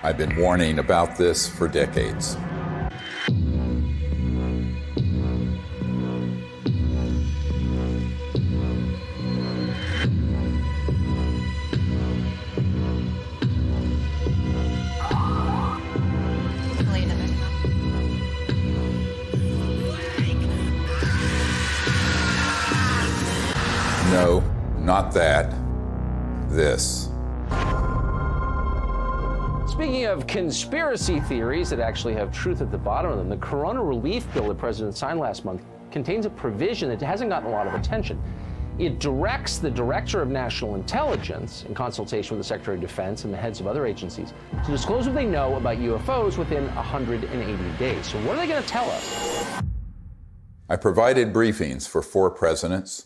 I've been warning about this for decades. No, not that. This. Speaking of conspiracy theories that actually have truth at the bottom of them, the Corona Relief Bill the President signed last month contains a provision that hasn't gotten a lot of attention. It directs the Director of National Intelligence, in consultation with the Secretary of Defense and the heads of other agencies, to disclose what they know about UFOs within 180 days. So what are they going to tell us? I provided briefings for 4 presidents,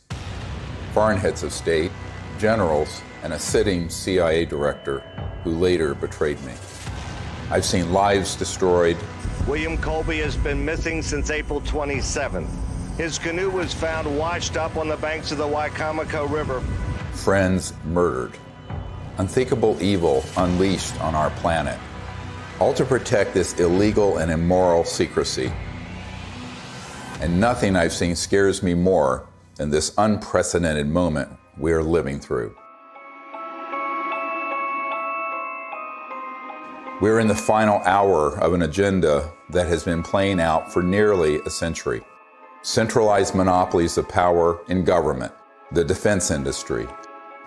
foreign heads of state, generals, and a sitting CIA director who later betrayed me. I've seen lives destroyed. William Colby has been missing since April 27th. His canoe was found washed up on the banks of the Wicomico River. Friends murdered. Unthinkable evil unleashed on our planet. All to protect this illegal and immoral secrecy. And nothing I've seen scares me more than this unprecedented moment we are living through. We're in the final hour of an agenda that has been playing out for nearly a century. Centralized monopolies of power in government, the defense industry,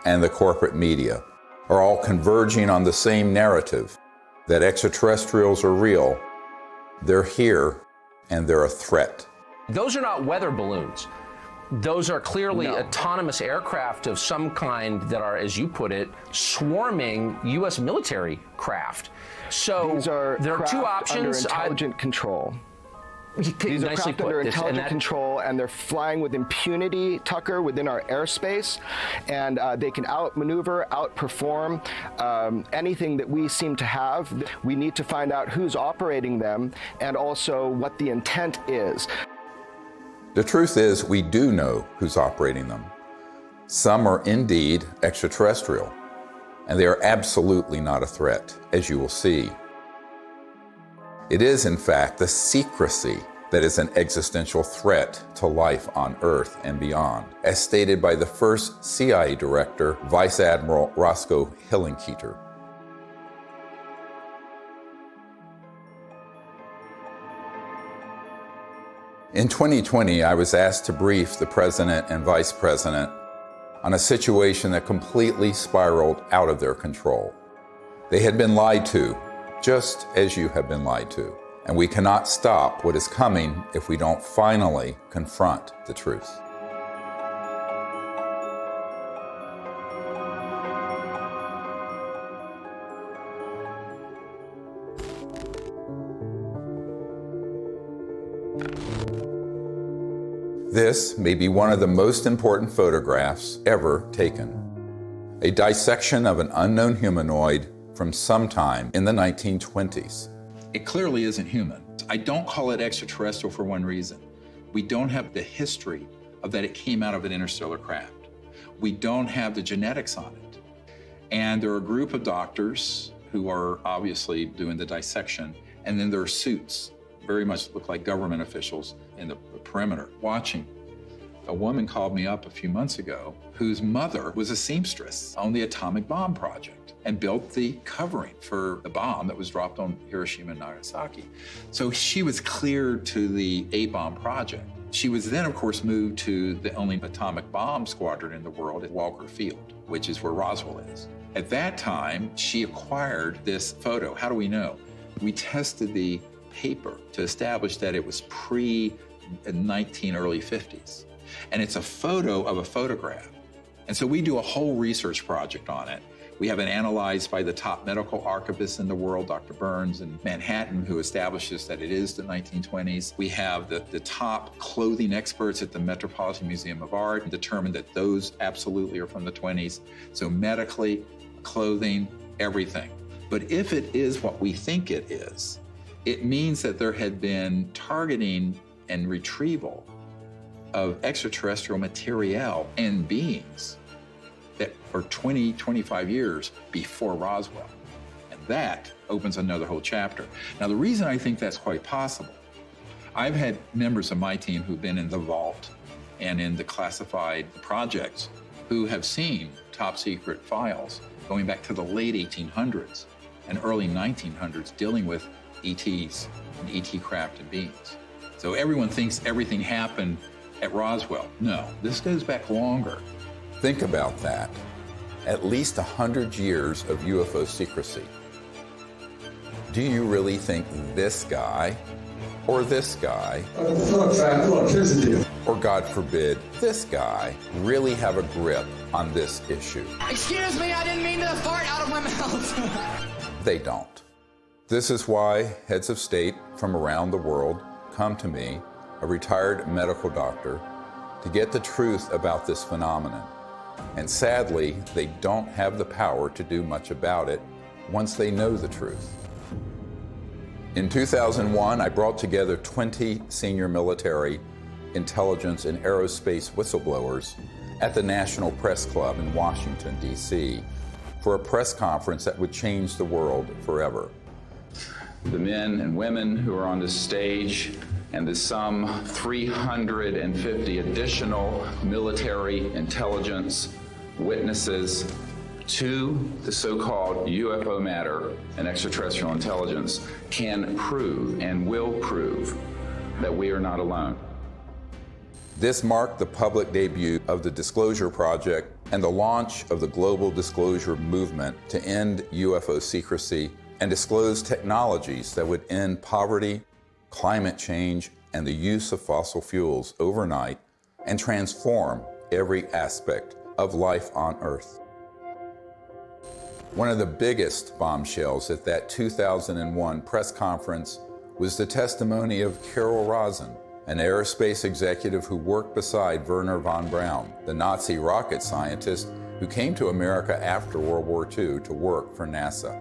and the corporate media are all converging on the same narrative that extraterrestrials are real, they're here, and they're a threat. Those are not weather balloons. Those are clearly autonomous aircraft of some kind that are, as you put it, swarming U.S. military craft. So these are there are 2 options. Under intelligent control. These are craft under intelligent control, and they're flying with impunity, Tucker, within our airspace, and they can outmaneuver, outperform anything that we seem to have. We need to find out who's operating them and also what the intent is. The truth is, we do know who's operating them. Some are indeed extraterrestrial, and they are absolutely not a threat, as you will see. It is, in fact, the secrecy that is an existential threat to life on Earth and beyond, as stated by the first CIA director, Vice Admiral Roscoe Hillenkoetter. In 2020, I was asked to brief the President and Vice President on a situation that completely spiraled out of their control. They had been lied to, just as you have been lied to. And we cannot stop what is coming if we don't finally confront the truth. This may be one of the most important photographs ever taken. A dissection of an unknown humanoid from sometime in the 1920s. It clearly isn't human. I don't call it extraterrestrial for one reason. We don't have the history of that it came out of an interstellar craft. We don't have the genetics on it. And there are a group of doctors who are obviously doing the dissection, and then there are suits, very much look like government officials in the perimeter, watching. A woman called me up a few months ago whose mother was a seamstress on the atomic bomb project and built the covering for the bomb that was dropped on Hiroshima and Nagasaki. So she was cleared to the A-bomb project. She was then, of course, moved to the only atomic bomb squadron in the world at Walker Field, which is where Roswell is. At that time, she acquired this photo. How do we know? We tested the paper to establish that it was pre-19 early 50s. And it's a photo of a photograph. And so we do a whole research project on it. We have it analyzed by the top medical archivist in the world, Dr. Burns in Manhattan, who establishes that it is the 1920s. We have the top clothing experts at the Metropolitan Museum of Art determine that those absolutely are from the 20s. So medically, clothing, everything. But if it is what we think it is, it means that there had been targeting and retrieval of extraterrestrial material and beings that are 20, 25 years before Roswell. And that opens another whole chapter. Now, the reason I think that's quite possible, I've had members of my team who've been in the vault and in the classified projects who have seen top secret files going back to the late 1800s and early 1900s dealing with ETs and ET craft and beings. So everyone thinks everything happened at Roswell. No, this goes back longer. Think about that. At least 100 years of UFO secrecy. Do you really think this guy, or this guy, or God forbid, this guy, really have a grip on this issue? Excuse me, I didn't mean to fart out of my mouth. They don't. This is why heads of state from around the world come to me, a retired medical doctor, to get the truth about this phenomenon. And sadly, they don't have the power to do much about it once they know the truth. In 2001, I brought together 20 senior military, intelligence, and aerospace whistleblowers at the National Press Club in Washington, D.C., for a press conference that would change the world forever. The men and women who are on this stage and the some 350 additional military intelligence witnesses to the so-called UFO matter and extraterrestrial intelligence can prove and will prove that we are not alone. This marked the public debut of the Disclosure Project and the launch of the global disclosure movement to end UFO secrecy and disclose technologies that would end poverty, climate change, and the use of fossil fuels overnight and transform every aspect of life on Earth. One of the biggest bombshells at that 2001 press conference was the testimony of Carol Rosin, an aerospace executive who worked beside Wernher von Braun, the Nazi rocket scientist who came to America after World War II to work for NASA.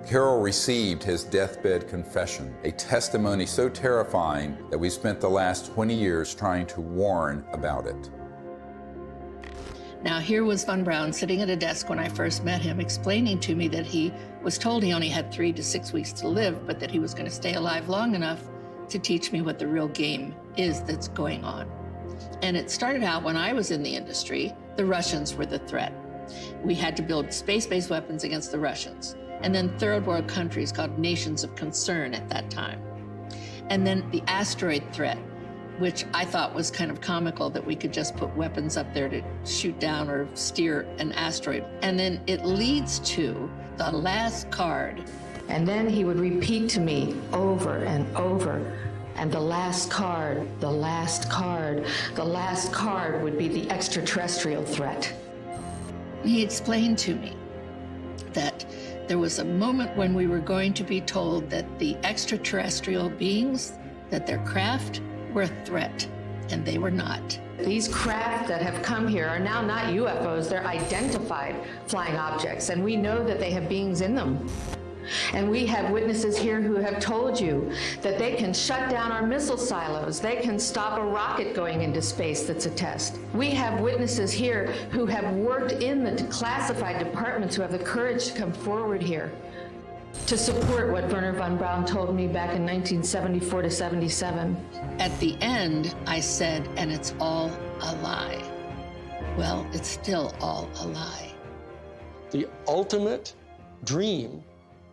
Carol received his deathbed confession, a testimony so terrifying that we spent the last 20 years trying to warn about it. Now, here was von Braun sitting at a desk when I first met him, explaining to me that he was told he only had 3 to 6 weeks to live, but that he was going to stay alive long enough to teach me what the real game is that's going on. And it started out when I was in the industry, the Russians were the threat. We had to build space-based weapons against the Russians. And then third world countries called nations of concern at that time. And then the asteroid threat, which I thought was kind of comical that we could just put weapons up there to shoot down or steer an asteroid. And then it leads to the last card. And then he would repeat to me over and over, and the last card, the last card, the last card would be the extraterrestrial threat. He explained to me that there was a moment when we were going to be told that the extraterrestrial beings, that their craft were a threat, and they were not. These craft that have come here are now not UFOs, they're identified flying objects, and we know that they have beings in them. And we have witnesses here who have told you that they can shut down our missile silos. They can stop a rocket going into space that's a test. We have witnesses here who have worked in the classified departments who have the courage to come forward here to support what Wernher von Braun told me back in 1974 to 77. At the end, I said, and it's all a lie. Well, it's still all a lie. The ultimate dream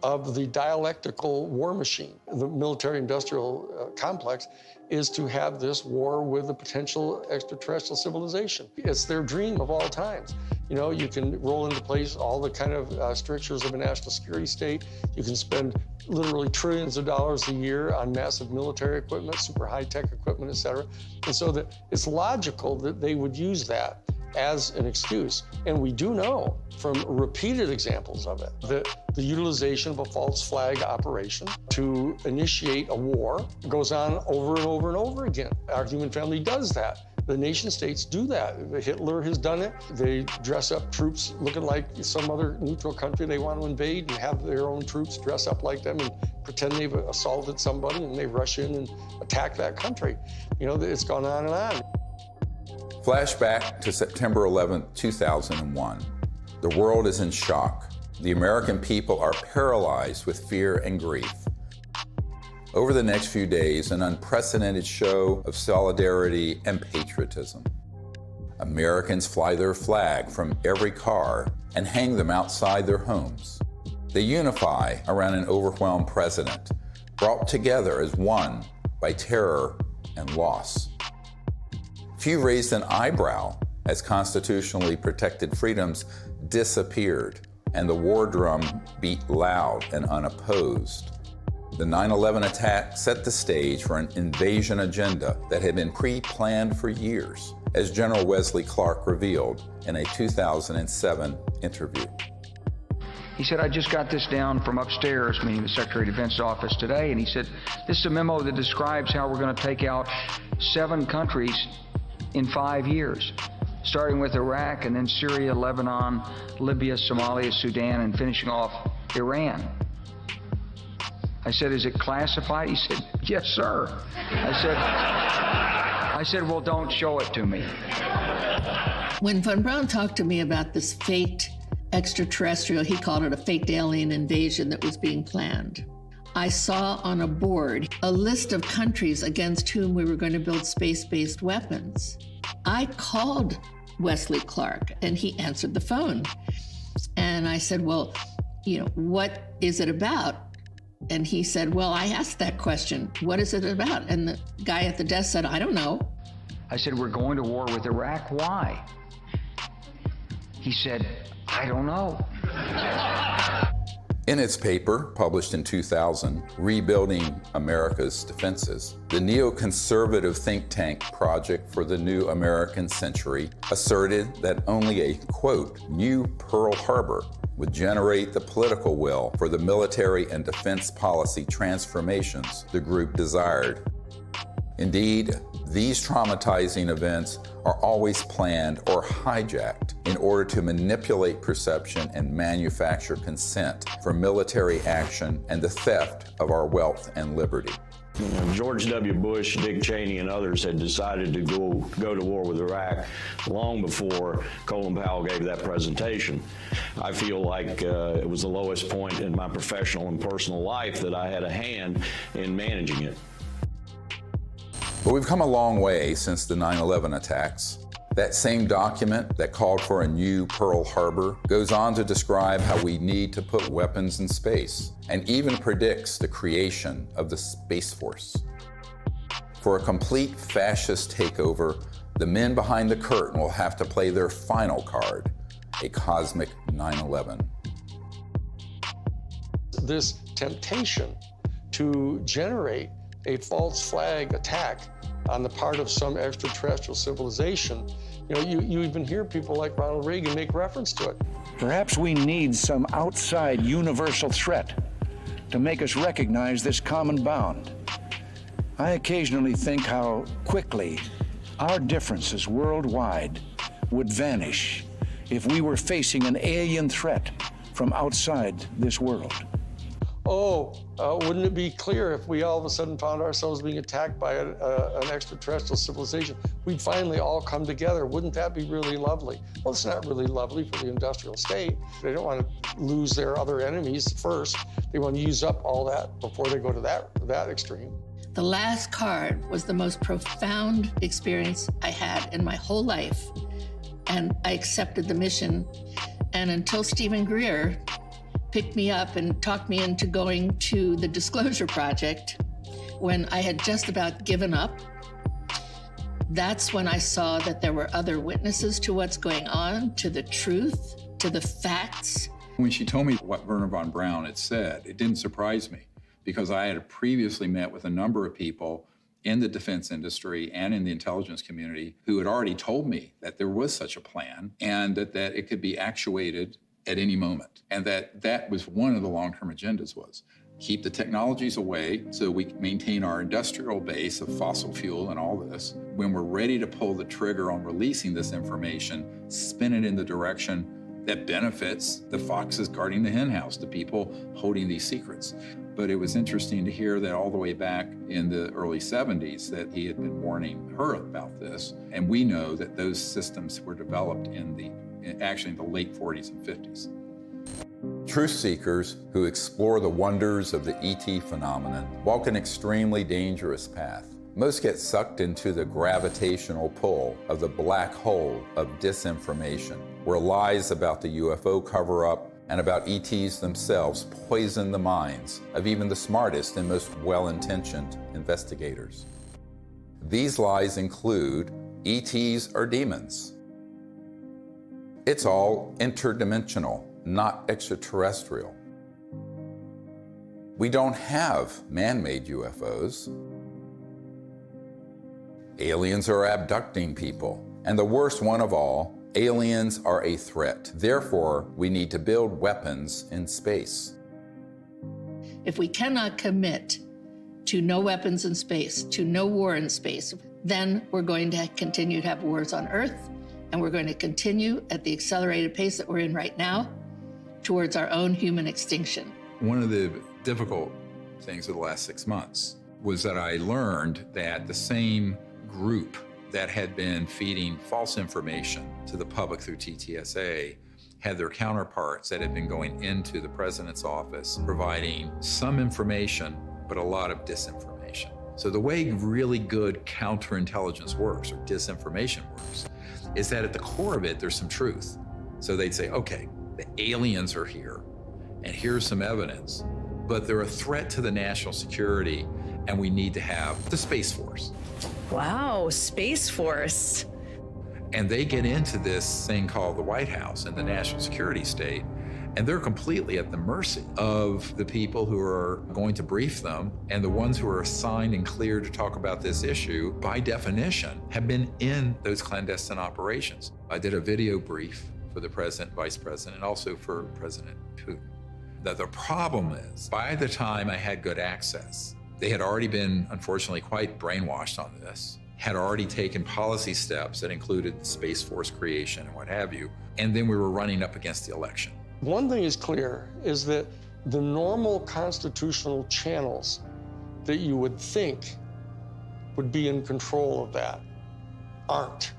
of the dialectical war machine, the military-industrial complex, is to have this war with a potential extraterrestrial civilization. It's their dream of all times. You know, you can roll into place all the kind of strictures of a national security state. You can spend literally trillions of dollars a year on massive military equipment, super high-tech equipment, et cetera. And so that it's logical that they would use that as an excuse. And we do know from repeated examples of it that the utilization of a false flag operation to initiate a war goes on over and over and over again. Our human family does that. The nation states do that. Hitler has done it. They dress up troops looking like some other neutral country they want to invade and have their own troops dress up like them and pretend they've assaulted somebody, and they rush in and attack that country. You know, it's gone on and on. Flashback to September 11, 2001. The world is in shock. The American people are paralyzed with fear and grief. Over the next few days, an unprecedented show of solidarity and patriotism. Americans fly their flag from every car and hang them outside their homes. They unify around an overwhelmed president, brought together as one by terror and loss. Few raised an eyebrow as constitutionally protected freedoms disappeared and the war drum beat loud and unopposed. The 9/11 attack set the stage for an invasion agenda that had been pre-planned for years, as General Wesley Clark revealed in a 2007 interview. He said, I just got this down from upstairs, meaning the Secretary of Defense's office today, and he said, this is a memo that describes how we're going to take out 7 countries in 5 years, starting with Iraq and then Syria, Lebanon, Libya, Somalia, Sudan, and finishing off Iran. I said, is it classified? He said, yes, sir. I said, well, don't show it to me. When Von Braun talked to me about this faked extraterrestrial, he called it a faked alien invasion that was being planned, I saw on a board a list of countries against whom we were going to build space-based weapons. I called Wesley Clark and he answered the phone. And I said, well, what is it about? And he said, well, I asked that question. What is it about? And the guy at the desk said, I don't know. I said, we're going to war with Iraq. Why? He said, I don't know. In its paper, published in 2000, Rebuilding America's Defenses, the neoconservative think tank Project for the New American Century asserted that only a, quote, new Pearl Harbor would generate the political will for the military and defense policy transformations the group desired. Indeed, these traumatizing events are always planned or hijacked in order to manipulate perception and manufacture consent for military action and the theft of our wealth and liberty. George W. Bush, Dick Cheney, and others had decided to go to war with Iraq long before Colin Powell gave that presentation. I feel like it was the lowest point in my professional and personal life that I had a hand in managing it. But we've come a long way since the 9/11 attacks. That same document that called for a new Pearl Harbor goes on to describe how we need to put weapons in space, and even predicts the creation of the Space Force. For a complete fascist takeover, the men behind the curtain will have to play their final card, a cosmic 9/11. This temptation to generate a false flag attack on the part of some extraterrestrial civilization, you even hear people like Ronald Reagan make reference to it. Perhaps we need some outside universal threat to make us recognize this common bound. I occasionally think how quickly our differences worldwide would vanish if we were facing an alien threat from outside this world. Wouldn't it be clear if we all of a sudden found ourselves being attacked by an extraterrestrial civilization? We'd finally all come together. Wouldn't that be really lovely? Well, it's not really lovely for the industrial state. They don't want to lose their other enemies first. They want to use up all that before they go to that extreme. The last card was the most profound experience I had in my whole life. And I accepted the mission. And until Stephen Greer picked me up and talked me into going to the Disclosure Project, when I had just about given up, that's when I saw that there were other witnesses to what's going on, to the truth, to the facts. When she told me what Wernher von Braun had said, it didn't surprise me, because I had previously met with a number of people in the defense industry and in the intelligence community who had already told me that there was such a plan and that it could be actuated at any moment. And that was one of the long-term agendas, was keep the technologies away so we maintain our industrial base of fossil fuel and all this. When we're ready to pull the trigger on releasing this information, spin it in the direction that benefits the foxes guarding the henhouse, the people holding these secrets. But it was interesting to hear that all the way back in the early 70s that he had been warning her about this. And we know that those systems were developed actually in the late 40s and 50s. Truth seekers who explore the wonders of the ET phenomenon walk an extremely dangerous path. Most get sucked into the gravitational pull of the black hole of disinformation, where lies about the UFO cover-up and about ETs themselves poison the minds of even the smartest and most well-intentioned investigators. These lies include ETs are demons. It's all interdimensional, not extraterrestrial. We don't have man-made UFOs. Aliens are abducting people. And the worst one of all, aliens are a threat. Therefore, we need to build weapons in space. If we cannot commit to no weapons in space, to no war in space, then we're going to continue to have wars on Earth, and we're going to continue at the accelerated pace that we're in right now towards our own human extinction. One of the difficult things of the last 6 months was that I learned that the same group that had been feeding false information to the public through TTSA had their counterparts that had been going into the president's office providing some information, but a lot of disinformation. So the way really good counterintelligence works, or disinformation works, is that at the core of it, there's some truth. So they'd say, okay, the aliens are here, and here's some evidence, but they're a threat to the national security, and we need to have the Space Force. Wow, Space Force. And they get into this thing called the White House and the national security state, and they're completely at the mercy of the people who are going to brief them, and the ones who are assigned and cleared to talk about this issue, by definition, have been in those clandestine operations. I did a video brief for the president, vice president, and also for President Putin. That the problem is, by the time I had good access, they had already been, unfortunately, quite brainwashed on this, had already taken policy steps that included the Space Force creation and what have you, and then we were running up against the election. One thing is clear, is that the normal constitutional channels that you would think would be in control of that aren't.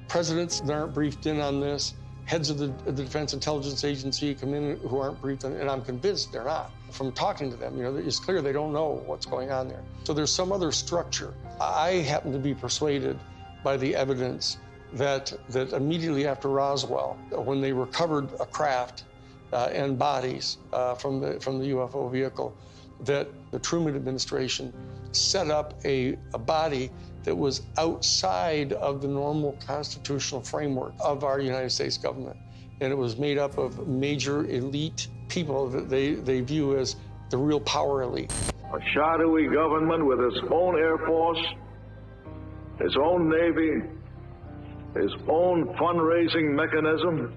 Presidents that aren't briefed in on this, heads of the Defense Intelligence Agency come in who aren't briefed, and I'm convinced they're not. From talking to them, it's clear they don't know what's going on there. So there's some other structure. I happen to be persuaded by the evidence that immediately after Roswell, when they recovered a craft and bodies from the UFO vehicle, that the Truman administration set up a body that was outside of the normal constitutional framework of our United States government. And it was made up of major elite people that they view as the real power elite. A shadowy government with its own Air Force, its own Navy, its own fundraising mechanism,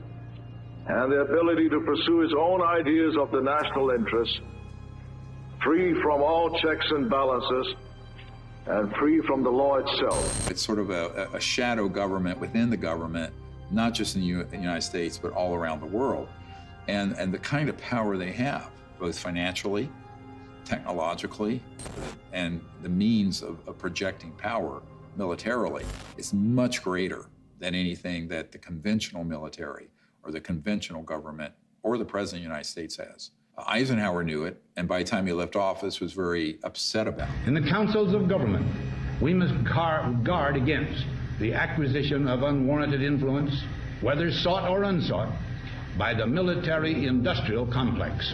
and the ability to pursue its own ideas of the national interest, free from all checks and balances, and free from the law itself. It's sort of a shadow government within the government, not just in the United States, but all around the world. And the kind of power they have, both financially, technologically, and the means of projecting power militarily, is much greater than anything that the conventional military or the conventional government or the President of the United States has. Eisenhower knew it, and by the time he left office was very upset about it. In the councils of government, we must guard against the acquisition of unwarranted influence, whether sought or unsought, by the military-industrial complex.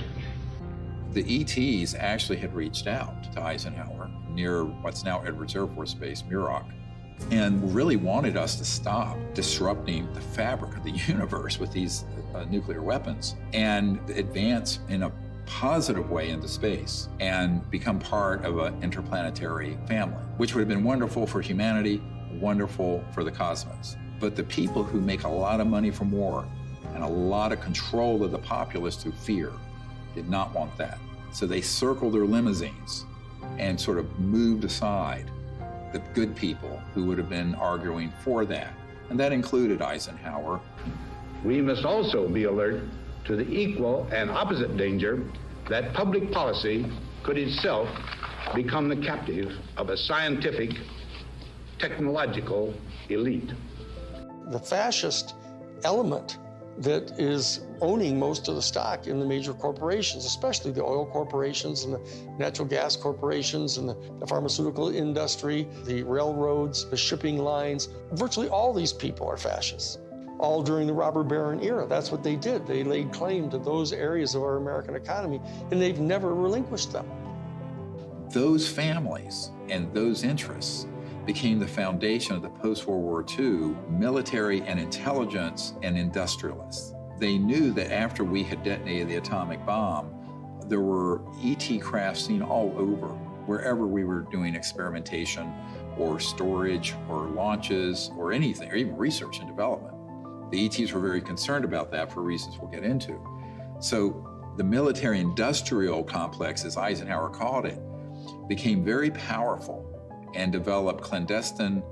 The ETs actually had reached out to Eisenhower near what's now Edwards Air Force Base, Muroc, and really wanted us to stop disrupting the fabric of the universe with these nuclear weapons and advance in a positive way into space and become part of an interplanetary family, which would have been wonderful for humanity, wonderful for the cosmos. But the people who make a lot of money from war and a lot of control of the populace through fear did not want that. So they circled their limousines and sort of moved aside the good people who would have been arguing for that. And that included Eisenhower. We must also be alert to the equal and opposite danger that public policy could itself become the captive of a scientific, technological elite. The fascist element that is owning most of the stock in the major corporations, especially the oil corporations and the natural gas corporations and the pharmaceutical industry, the railroads, the shipping lines. Virtually all these people are fascists, all during the robber baron era. That's what they did. They laid claim to those areas of our American economy, and they've never relinquished them. Those families and those interests became the foundation of the post-World War II military and intelligence and industrialists. They knew that after we had detonated the atomic bomb, there were ET crafts seen all over, wherever we were doing experimentation or storage or launches or anything, or even research and development. The ETs were very concerned about that for reasons we'll get into. So the military-industrial complex, as Eisenhower called it, became very powerful and developed clandestine,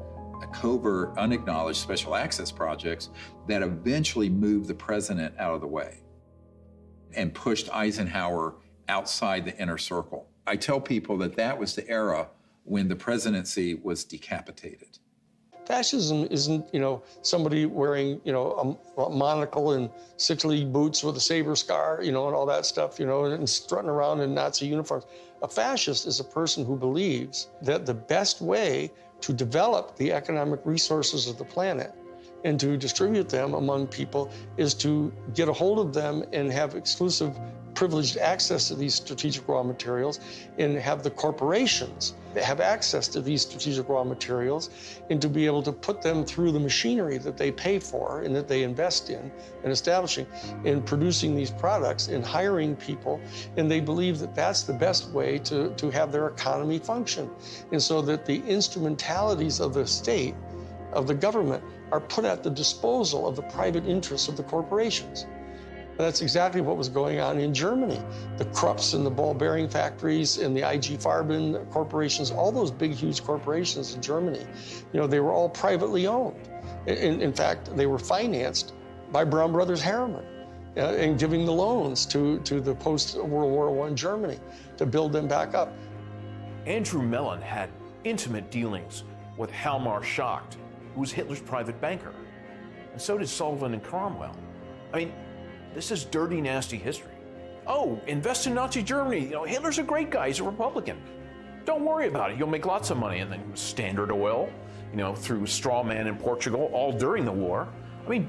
covert, unacknowledged special access projects that eventually moved the president out of the way and pushed Eisenhower outside the inner circle. I tell people that that was the era when the presidency was decapitated. Fascism isn't, somebody wearing, a monocle and 6-league boots with a saber scar, and all that stuff, and strutting around in Nazi uniforms. A fascist is a person who believes that the best way to develop the economic resources of the planet and to distribute them among people is to get a hold of them and have exclusive privileged access to these strategic raw materials, and have the corporations that have access to these strategic raw materials, and to be able to put them through the machinery that they pay for and that they invest in establishing and producing these products and hiring people. And they believe that that's the best way to have their economy function. And so that the instrumentalities of the state, of the government, are put at the disposal of the private interests of the corporations. And that's exactly what was going on in Germany. The Krupps and the ball bearing factories and the IG Farben corporations, all those big, huge corporations in Germany, they were all privately owned. In fact, they were financed by Brown Brothers Harriman and giving the loans to the post-World War I Germany to build them back up. Andrew Mellon had intimate dealings with Hjalmar Schacht, who was Hitler's private banker. And so did Sullivan and Cromwell. This is dirty, nasty history. Oh, invest in Nazi Germany. Hitler's a great guy. He's a Republican. Don't worry about it. You'll make lots of money. And then Standard Oil, through straw man in Portugal, all during the war.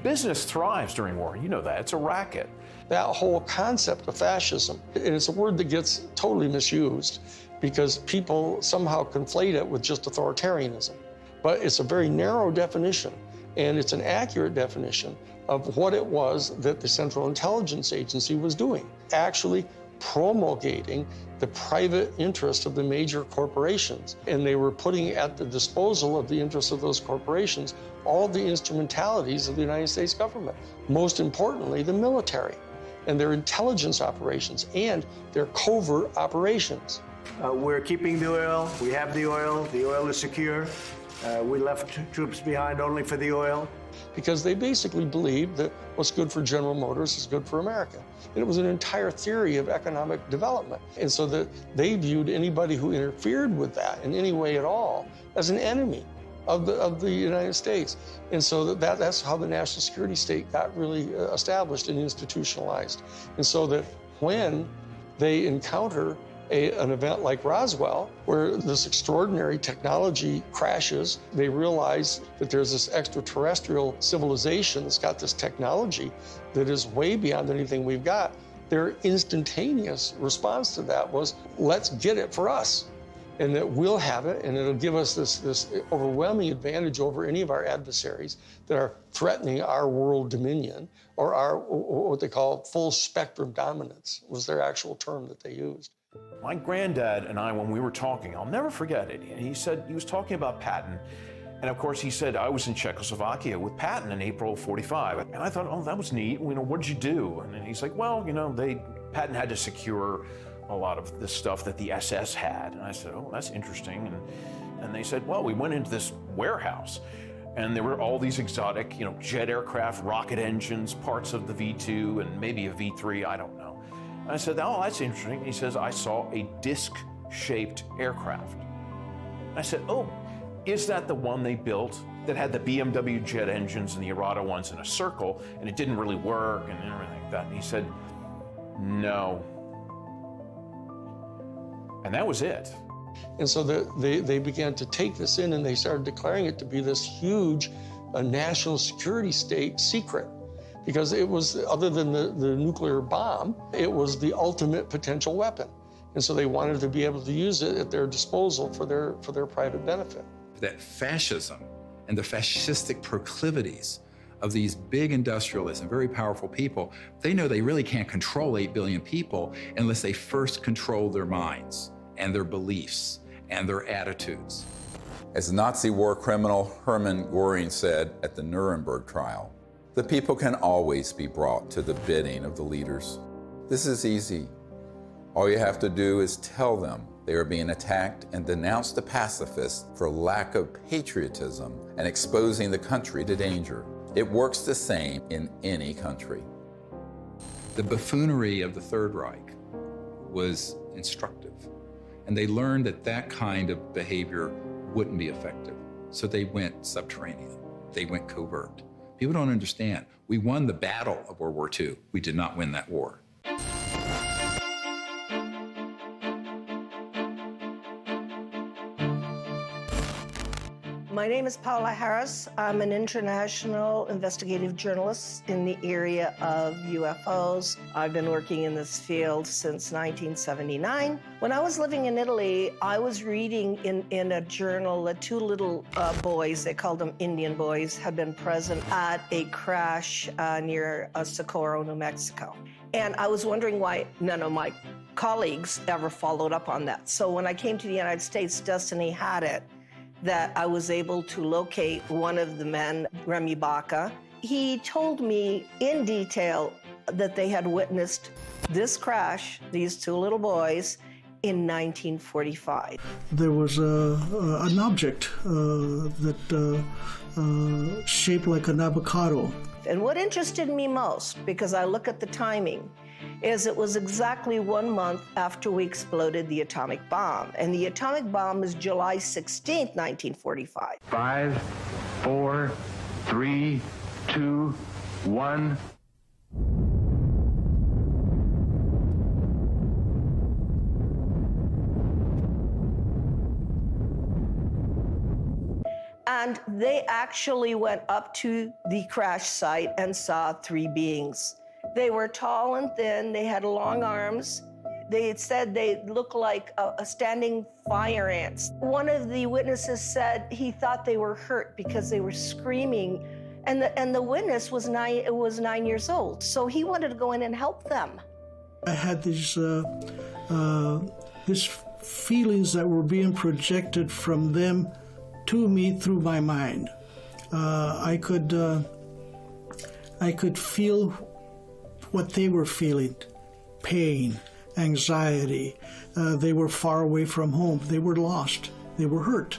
Business thrives during war. You know that. It's a racket. That whole concept of fascism, and it's a word that gets totally misused because people somehow conflate it with just authoritarianism. But it's a very narrow definition, and it's an accurate definition of what it was that the Central Intelligence Agency was doing, actually promulgating the private interest of the major corporations. And they were putting at the disposal of the interests of those corporations all the instrumentalities of the United States government, most importantly, the military and their intelligence operations and their covert operations. We're keeping the oil. We have the oil. The oil is secure. We left troops behind only for the oil. Because they basically believed that what's good for General Motors is good for America. And it was an entire theory of economic development. And so that they viewed anybody who interfered with that in any way at all as an enemy of the United States. And so that's how the national security state got really established and institutionalized. And so that when they encounter an event like Roswell, where this extraordinary technology crashes, they realize that there's this extraterrestrial civilization that's got this technology that is way beyond anything we've got. Their instantaneous response to that was, let's get it for us. And that we'll have it, and it'll give us this overwhelming advantage over any of our adversaries that are threatening our world dominion, or our, what they call full spectrum dominance, was their actual term that they used. My granddad and I, when we were talking, I'll never forget it. He said, he was talking about Patton. And of course, he said, I was in Czechoslovakia with Patton in April of '45. And I thought, oh, that was neat. What did you do? And then he's like, well, Patton had to secure a lot of the stuff that the SS had. And I said, oh, that's interesting. And they said, well, we went into this warehouse and there were all these exotic, jet aircraft, rocket engines, parts of the V-2 and maybe a V-3, I don't know. And I said, oh, that's interesting. And he says, I saw a disc-shaped aircraft. And I said, oh, is that the one they built that had the BMW jet engines and the Arado ones in a circle, and it didn't really work and everything like that. And he said, no. And that was it. And so they began to take this in, and they started declaring it to be this huge national security state secret, because it was, other than the nuclear bomb, it was the ultimate potential weapon. And so they wanted to be able to use it at their disposal for their private benefit. That fascism and the fascistic proclivities of these big industrialists and very powerful people, they know they really can't control 8 billion people unless they first control their minds and their beliefs and their attitudes. As Nazi war criminal Hermann Göring said at the Nuremberg trial, the people can always be brought to the bidding of the leaders. This is easy. All you have to do is tell them they are being attacked and denounce the pacifists for lack of patriotism and exposing the country to danger. It works the same in any country. The buffoonery of the Third Reich was instructive, and they learned that that kind of behavior wouldn't be effective. So they went subterranean. They went covert. People don't understand. We won the battle of World War II. We did not win that war. My name is Paula Harris. I'm an international investigative journalist in the area of UFOs. I've been working in this field since 1979. When I was living in Italy, I was reading in a journal that two little boys, they called them Indian boys, had been present at a crash near Socorro, New Mexico. And I was wondering why none of my colleagues ever followed up on that. So when I came to the United States, Destiny had it, that I was able to locate one of the men, Remy Baca. He told me in detail that they had witnessed this crash, these two little boys, in 1945. There was an object that shaped like an avocado. And what interested me most, because I look at the timing, is it was exactly 1 month after we exploded the atomic bomb. And the atomic bomb is July 16th, 1945. 5, 4, 3, 2, 1. And they actually went up to the crash site and saw 3 beings. They were tall and thin, they had long arms. They had said they looked like a standing fire ants. One of the witnesses said he thought they were hurt because they were screaming, and the witness was 9 years old, so he wanted to go in and help them. I had these feelings that were being projected from them to me through my mind. I could feel what they were feeling, pain, anxiety. They were far away from home. They were lost. They were hurt.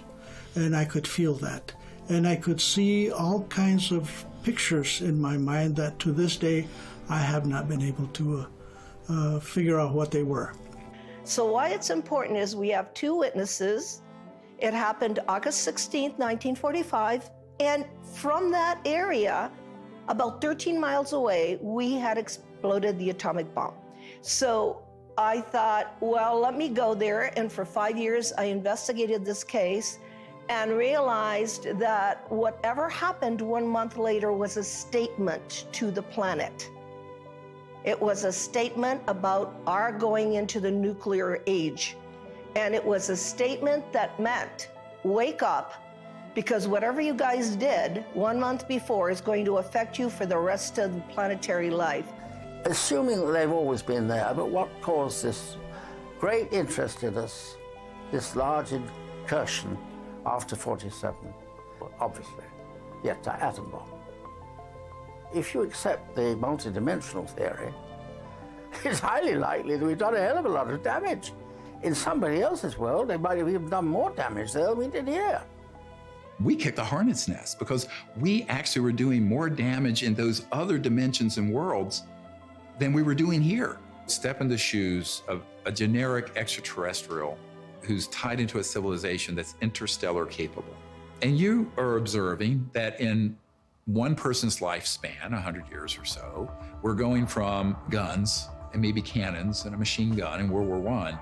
And I could feel that. And I could see all kinds of pictures in my mind that to this day I have not been able to figure out what they were. So why it's important is we have 2 witnesses. It happened August 16th, 1945. And from that area, about 13 miles away, we had exploded the atomic bomb. So I thought, well, let me go there. And for 5 years, I investigated this case and realized that whatever happened 1 month later was a statement to the planet. It was a statement about our going into the nuclear age. And it was a statement that meant, wake up, because whatever you guys did 1 month before is going to affect you for the rest of the planetary life. Assuming that they've always been there, but what caused this great interest in us, this large incursion after 47? Obviously, yes, the atom bomb. If you accept the multidimensional theory, it's highly likely that we've done a hell of a lot of damage. In somebody else's world, they might have even done more damage there than we did here. We kicked the hornet's nest because we actually were doing more damage in those other dimensions and worlds than we were doing here. Step in the shoes of a generic extraterrestrial who's tied into a civilization that's interstellar capable. And you are observing that in one person's lifespan, 100 years or so, we're going from guns and maybe cannons and a machine gun in World War I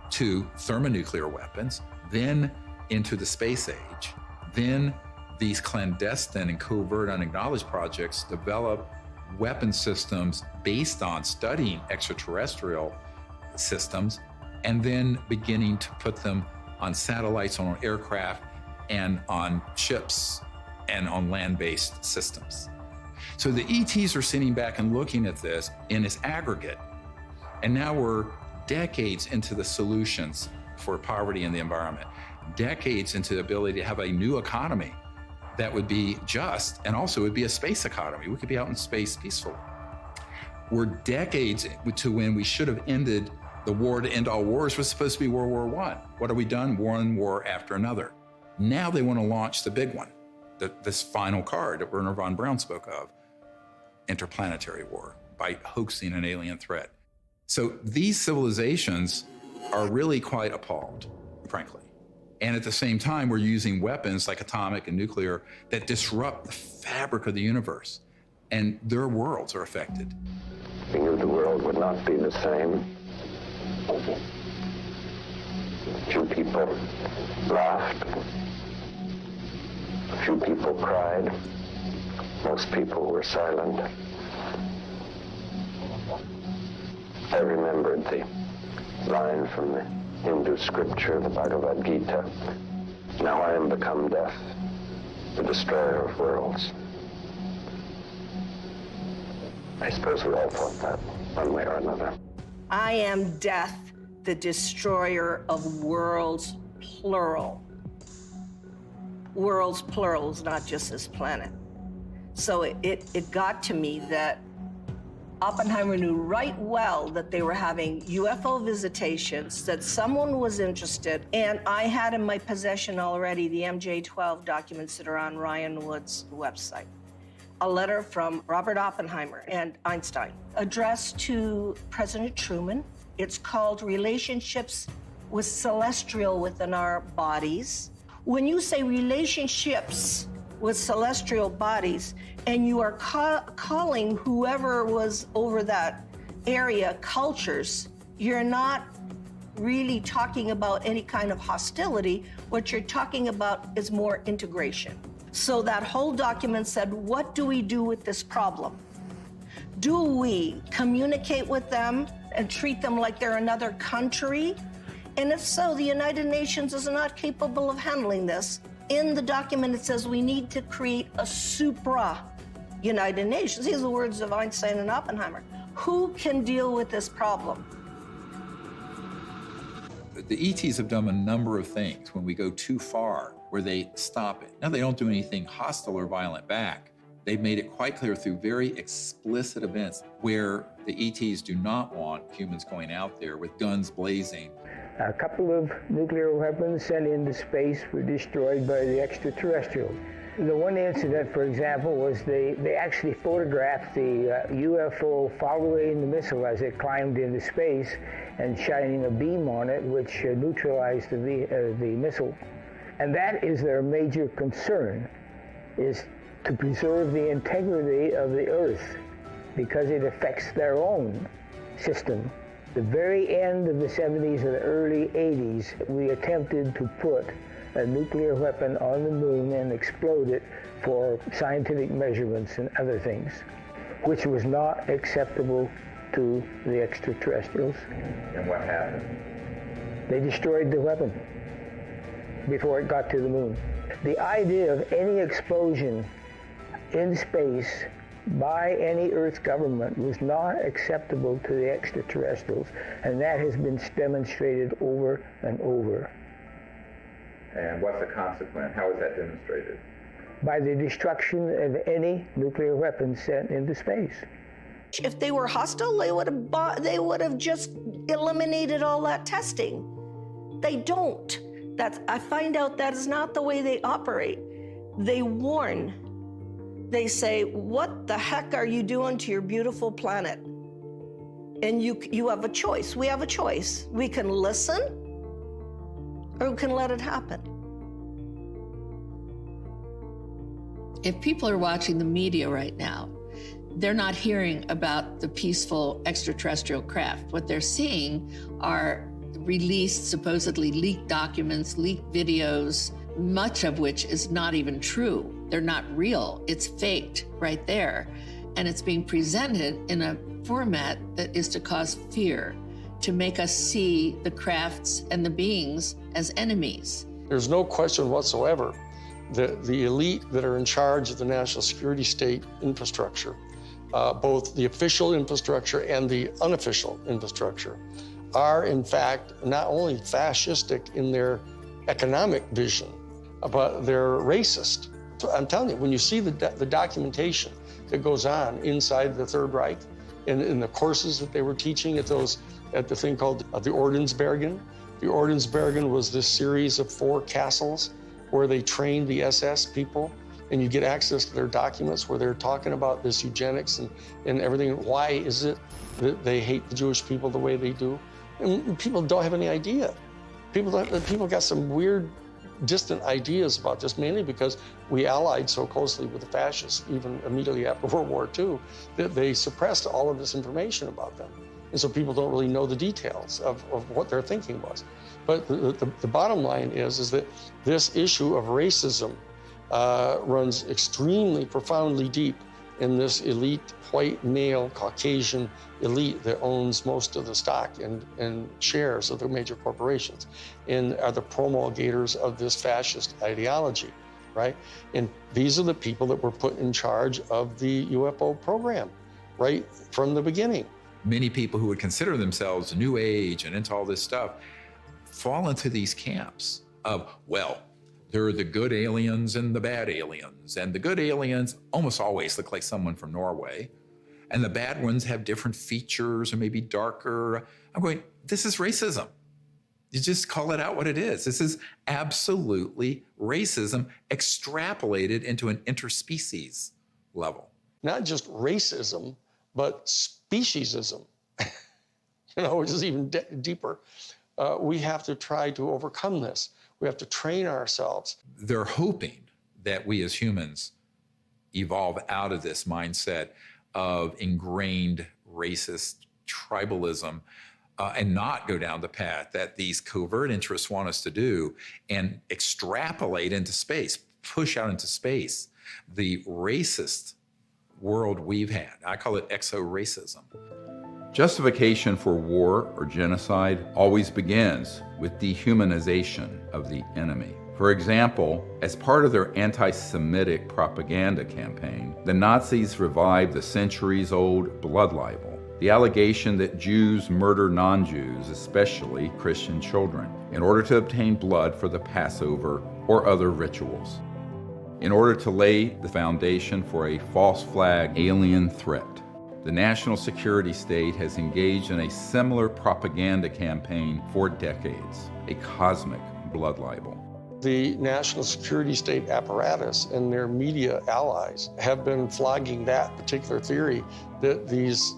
to thermonuclear weapons, then into the space age, then these clandestine and covert unacknowledged projects develop weapon systems based on studying extraterrestrial systems, and then beginning to put them on satellites, on aircraft, and on ships, and on land-based systems. So the ETs are sitting back and looking at this in its aggregate, and now we're decades into the solutions for poverty in the environment, decades into the ability to have a new economy that would be just, and also would be a space economy. We could be out in space peacefully. We're decades to when we should have ended the war to end all wars was supposed to be World War I. What have we done? One war after another. Now they want to launch the big one, this final card that Wernher von Braun spoke of, interplanetary war, by hoaxing an alien threat. So these civilizations are really quite appalled, frankly. And at the same time, we're using weapons like atomic and nuclear that disrupt the fabric of the universe, and their worlds are affected. We knew the world would not be the same. Few people laughed. Few people cried. Most people were silent. I remembered the line from the Hindu scripture, the Bhagavad Gita. Now I am become death, the destroyer of worlds. I suppose we all thought that, one way or another. I am death, the destroyer of worlds, plural. Worlds, plurals, not just this planet. So it got to me that Oppenheimer knew right well that they were having UFO visitations, that someone was interested, and I had in my possession already the MJ-12 documents that are on Ryan Wood's website. A letter from Robert Oppenheimer and Einstein addressed to President Truman. It's called Relationships with Celestial Within Our Bodies. When you say relationships with celestial bodies, and you are calling whoever was over that area cultures, you're not really talking about any kind of hostility. What you're talking about is more integration. So that whole document said, what do we do with this problem? Do we communicate with them and treat them like they're another country? And if so, the United Nations is not capable of handling this. In the document, it says we need to create a supra-United Nations. These are the words of Einstein and Oppenheimer. Who can deal with this problem? The ETs have done a number of things when we go too far, where they stop it. Now, they don't do anything hostile or violent back. They've made it quite clear through very explicit events where the ETs do not want humans going out there with guns blazing. A couple of nuclear weapons sent into space were destroyed by the extraterrestrials. The one incident, for example, was they actually photographed the UFO following the missile as it climbed into space and shining a beam on it, which neutralized the missile. And that is their major concern, is to preserve the integrity of the Earth, because it affects their own system. The very end of the 70s and the early 80s, we attempted to put a nuclear weapon on the moon and explode it for scientific measurements and other things, which was not acceptable to the extraterrestrials. And what happened? They destroyed the weapon before it got to the moon. The idea of any explosion in space by any Earth government was not acceptable to the extraterrestrials, and that has been demonstrated over and over. And what's the consequence? How is that demonstrated? By the destruction of any nuclear weapons sent into space. If they were hostile, they would have just eliminated all that testing. They don't. I find out that is not the way they operate. They warn. They say, what the heck are you doing to your beautiful planet? And you have a choice. We have a choice. We can listen, or we can let it happen. If people are watching the media right now, they're not hearing about the peaceful extraterrestrial craft. What they're seeing are released, supposedly leaked documents, leaked videos, much of which is not even true. They're not real. It's faked right there. And it's being presented in a format that is to cause fear, to make us see the crafts and the beings as enemies. There's no question whatsoever that the elite that are in charge of the national security state infrastructure, both the official infrastructure and the unofficial infrastructure, are in fact not only fascistic in their economic vision, but they're racist. I'm telling you, when you see the documentation that goes on inside the Third Reich, in the courses that they were teaching at the thing called the Ordensbergen. The Ordensbergen was this series of 4 castles where they trained the SS people, and you get access to their documents where they're talking about this eugenics and everything. Why is it that they hate the Jewish people the way they do? And people don't have any idea. People got some weird, distant ideas about this, mainly because we allied so closely with the fascists, even immediately after World War II, that they suppressed all of this information about them. And so people don't really know the details of what their thinking was. But the bottom line is that this issue of racism runs extremely profoundly deep in this elite, white, male, Caucasian elite that owns most of the stock and shares of the major corporations and are the promulgators of this fascist ideology, right? And these are the people that were put in charge of the UFO program right from the beginning. Many people who would consider themselves New Age and into all this stuff fall into these camps of, well, there are the good aliens and the bad aliens. And the good aliens almost always look like someone from Norway. And the bad ones have different features or maybe darker. I'm going, this is racism. You just call it out what it is. This is absolutely racism extrapolated into an interspecies level. Not just racism, but speciesism, which is even deeper. We have to try to overcome this. We have to train ourselves. They're hoping that we as humans evolve out of this mindset of ingrained racist tribalism and not go down the path that these covert interests want us to do and extrapolate into space, push out into space the racist world we've had. I call it exo-racism. Justification for war or genocide always begins with dehumanization of the enemy. For example, as part of their anti-Semitic propaganda campaign, the Nazis revived the centuries-old blood libel, the allegation that Jews murder non-Jews, especially Christian children, in order to obtain blood for the Passover or other rituals, in order to lay the foundation for a false flag alien threat. The national security state has engaged in a similar propaganda campaign for decades, a cosmic blood libel. The national security state apparatus and their media allies have been flogging that particular theory that these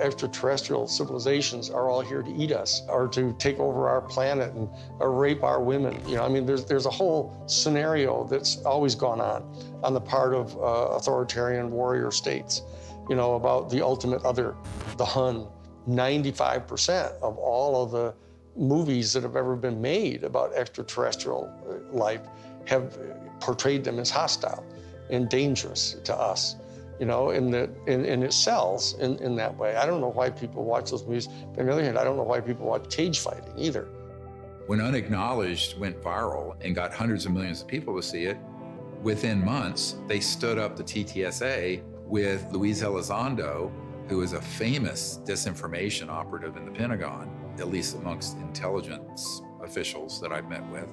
extraterrestrial civilizations are all here to eat us or to take over our planet and rape our women. There's a whole scenario that's always gone on the part of authoritarian warrior states, about the ultimate other, the Hun. 95% of all of the movies that have ever been made about extraterrestrial life have portrayed them as hostile and dangerous to us, and it sells in that way. I don't know why people watch those movies. But on the other hand, I don't know why people watch cage fighting either. When Unacknowledged went viral and got hundreds of millions of people to see it, within months, they stood up the TTSA with Luis Elizondo, who is a famous disinformation operative in the Pentagon, at least amongst intelligence officials that I've met with,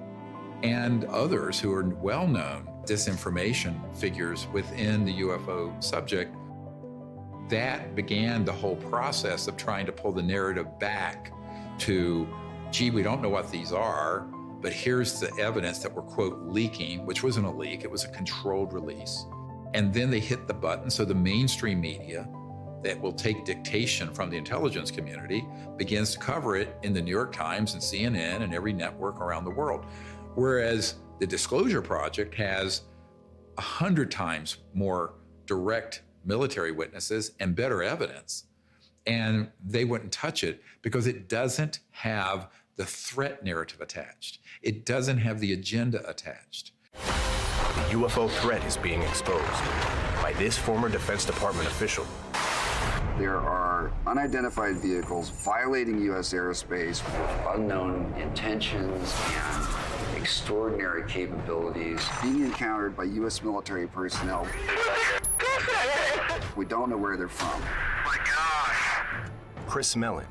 and others who are well-known disinformation figures within the UFO subject. That began the whole process of trying to pull the narrative back to, gee, we don't know what these are, but here's the evidence that we're, quote, leaking, which wasn't a leak, it was a controlled release. And then they hit the button, so the mainstream media that will take dictation from the intelligence community begins to cover it in the New York Times and CNN and every network around the world. Whereas the Disclosure Project has 100 times more direct military witnesses and better evidence. And they wouldn't touch it because it doesn't have the threat narrative attached. It doesn't have the agenda attached. The UFO threat is being exposed by this former Defense Department official. There are unidentified vehicles violating U.S. airspace with unknown intentions and extraordinary capabilities being encountered by U.S. military personnel. We don't know where they're from. Chris Mellon,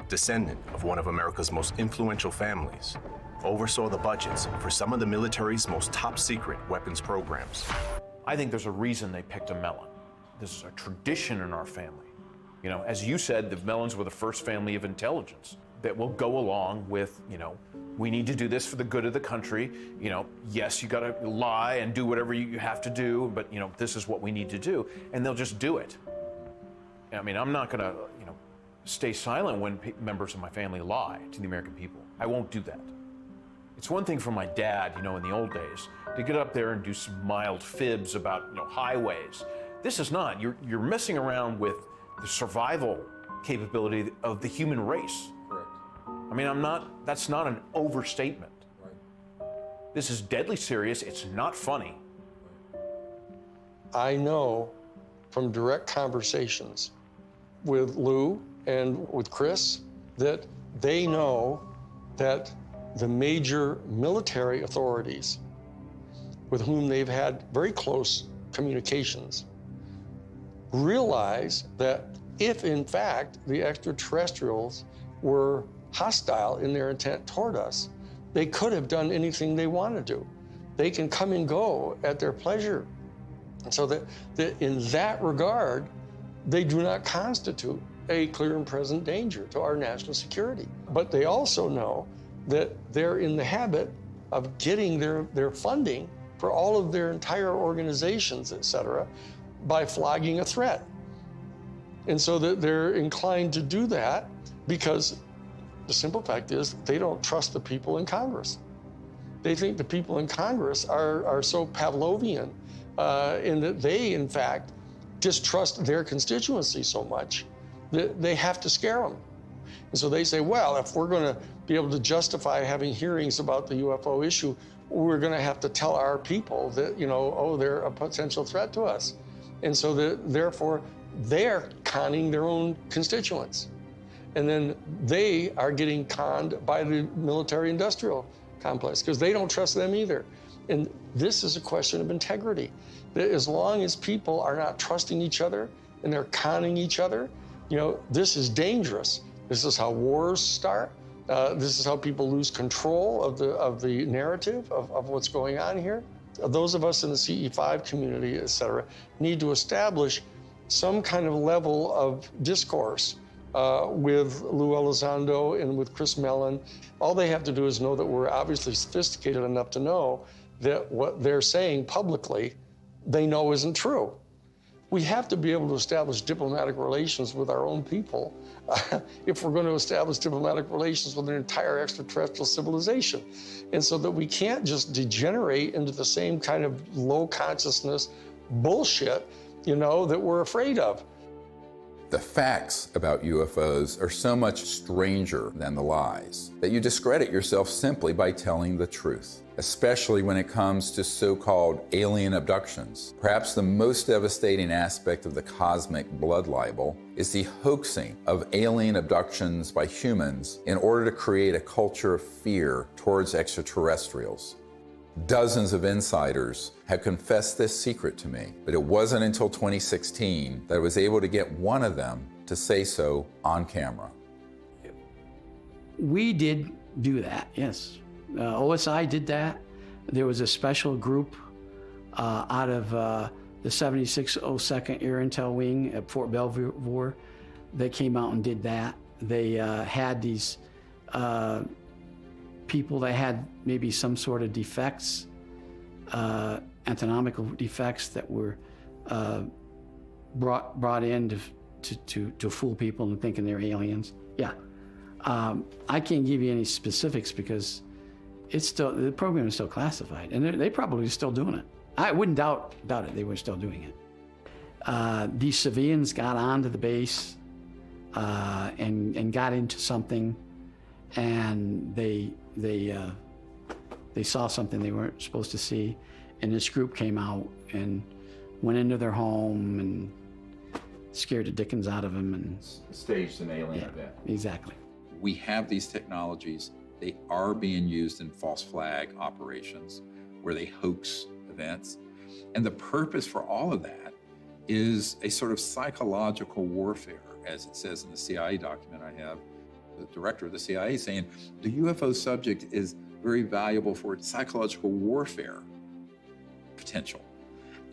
descendant of one of America's most influential families, oversaw the budgets for some of the military's most top-secret weapons programs. I think there's a reason they picked a Mellon. This is a tradition in our family. You know, as you said, the Mellons were the first family of intelligence that will go along with, you know, we need to do this for the good of the country. You know, yes, you gotta lie and do whatever you have to do, but, you know, this is what we need to do. And they'll just do it. I mean, I'm not gonna, you know, stay silent when members of my family lie to the American people. I won't do that. It's one thing for my dad, you know, in the old days, to get up there and do some mild fibs about, you know, highways. This is not. You're messing around with the survival capability of the human race. Correct. I mean, that's not an overstatement. Right. This is deadly serious. It's not funny. I know from direct conversations with Lou and with Chris that they know that the major military authorities with whom they've had very close communications realize that if in fact the extraterrestrials were hostile in their intent toward us, they could have done anything they want to do. They can come and go at their pleasure. And so that in that regard, they do not constitute a clear and present danger to our national security. But they also know that they're in the habit of getting their funding for all of their entire organizations, et cetera, by flogging a threat. And so that they're inclined to do that because the simple fact is they don't trust the people in Congress. They think the people in Congress are so Pavlovian in that they, in fact, distrust their constituency so much that they have to scare them. And so they say, well, if we're going to be able to justify having hearings about the UFO issue, we're going to have to tell our people that, you know, oh, they're a potential threat to us. And so therefore, they're conning their own constituents. And then they are getting conned by the military-industrial complex because they don't trust them either. And this is a question of integrity. That as long as people are not trusting each other and they're conning each other, you know, this is dangerous. This is how wars start. This is how people lose control of the narrative of what's going on here. Those of us in the CE5 community, et cetera, need to establish some kind of level of discourse with Lou Elizondo and with Chris Mellon. All they have to do is know that we're obviously sophisticated enough to know that what they're saying publicly, they know isn't true. We have to be able to establish diplomatic relations with our own people if we're going to establish diplomatic relations with an entire extraterrestrial civilization. And so that we can't just degenerate into the same kind of low consciousness bullshit, you know, that we're afraid of. The facts about UFOs are so much stranger than the lies that you discredit yourself simply by telling the truth, especially when it comes to so-called alien abductions. Perhaps the most devastating aspect of the cosmic blood libel is the hoaxing of alien abductions by humans in order to create a culture of fear towards extraterrestrials. Dozens of insiders have confessed this secret to me, but it wasn't until 2016 that I was able to get one of them to say so on camera. We did do that, yes. OSI did that. There was a special group out of the 7602nd Air Intel Wing at Fort Belvoir that came out and did that. They had these people that had maybe some sort of defects, anatomical defects that were brought in to fool people into thinking they're aliens. Yeah, I can't give you any specifics because it's still, the program is still classified, and they're probably still doing it. I wouldn't doubt it. They were still doing it. These civilians got onto the base and got into something, and they saw something they weren't supposed to see, and this group came out and went into their home and scared the dickens out of them and staged an alien event. Exactly. We have these technologies. They are being used in false flag operations where they hoax events. And the purpose for all of that is a sort of psychological warfare, as it says in the CIA document I have, the director of the CIA saying the UFO subject is very valuable for its psychological warfare potential.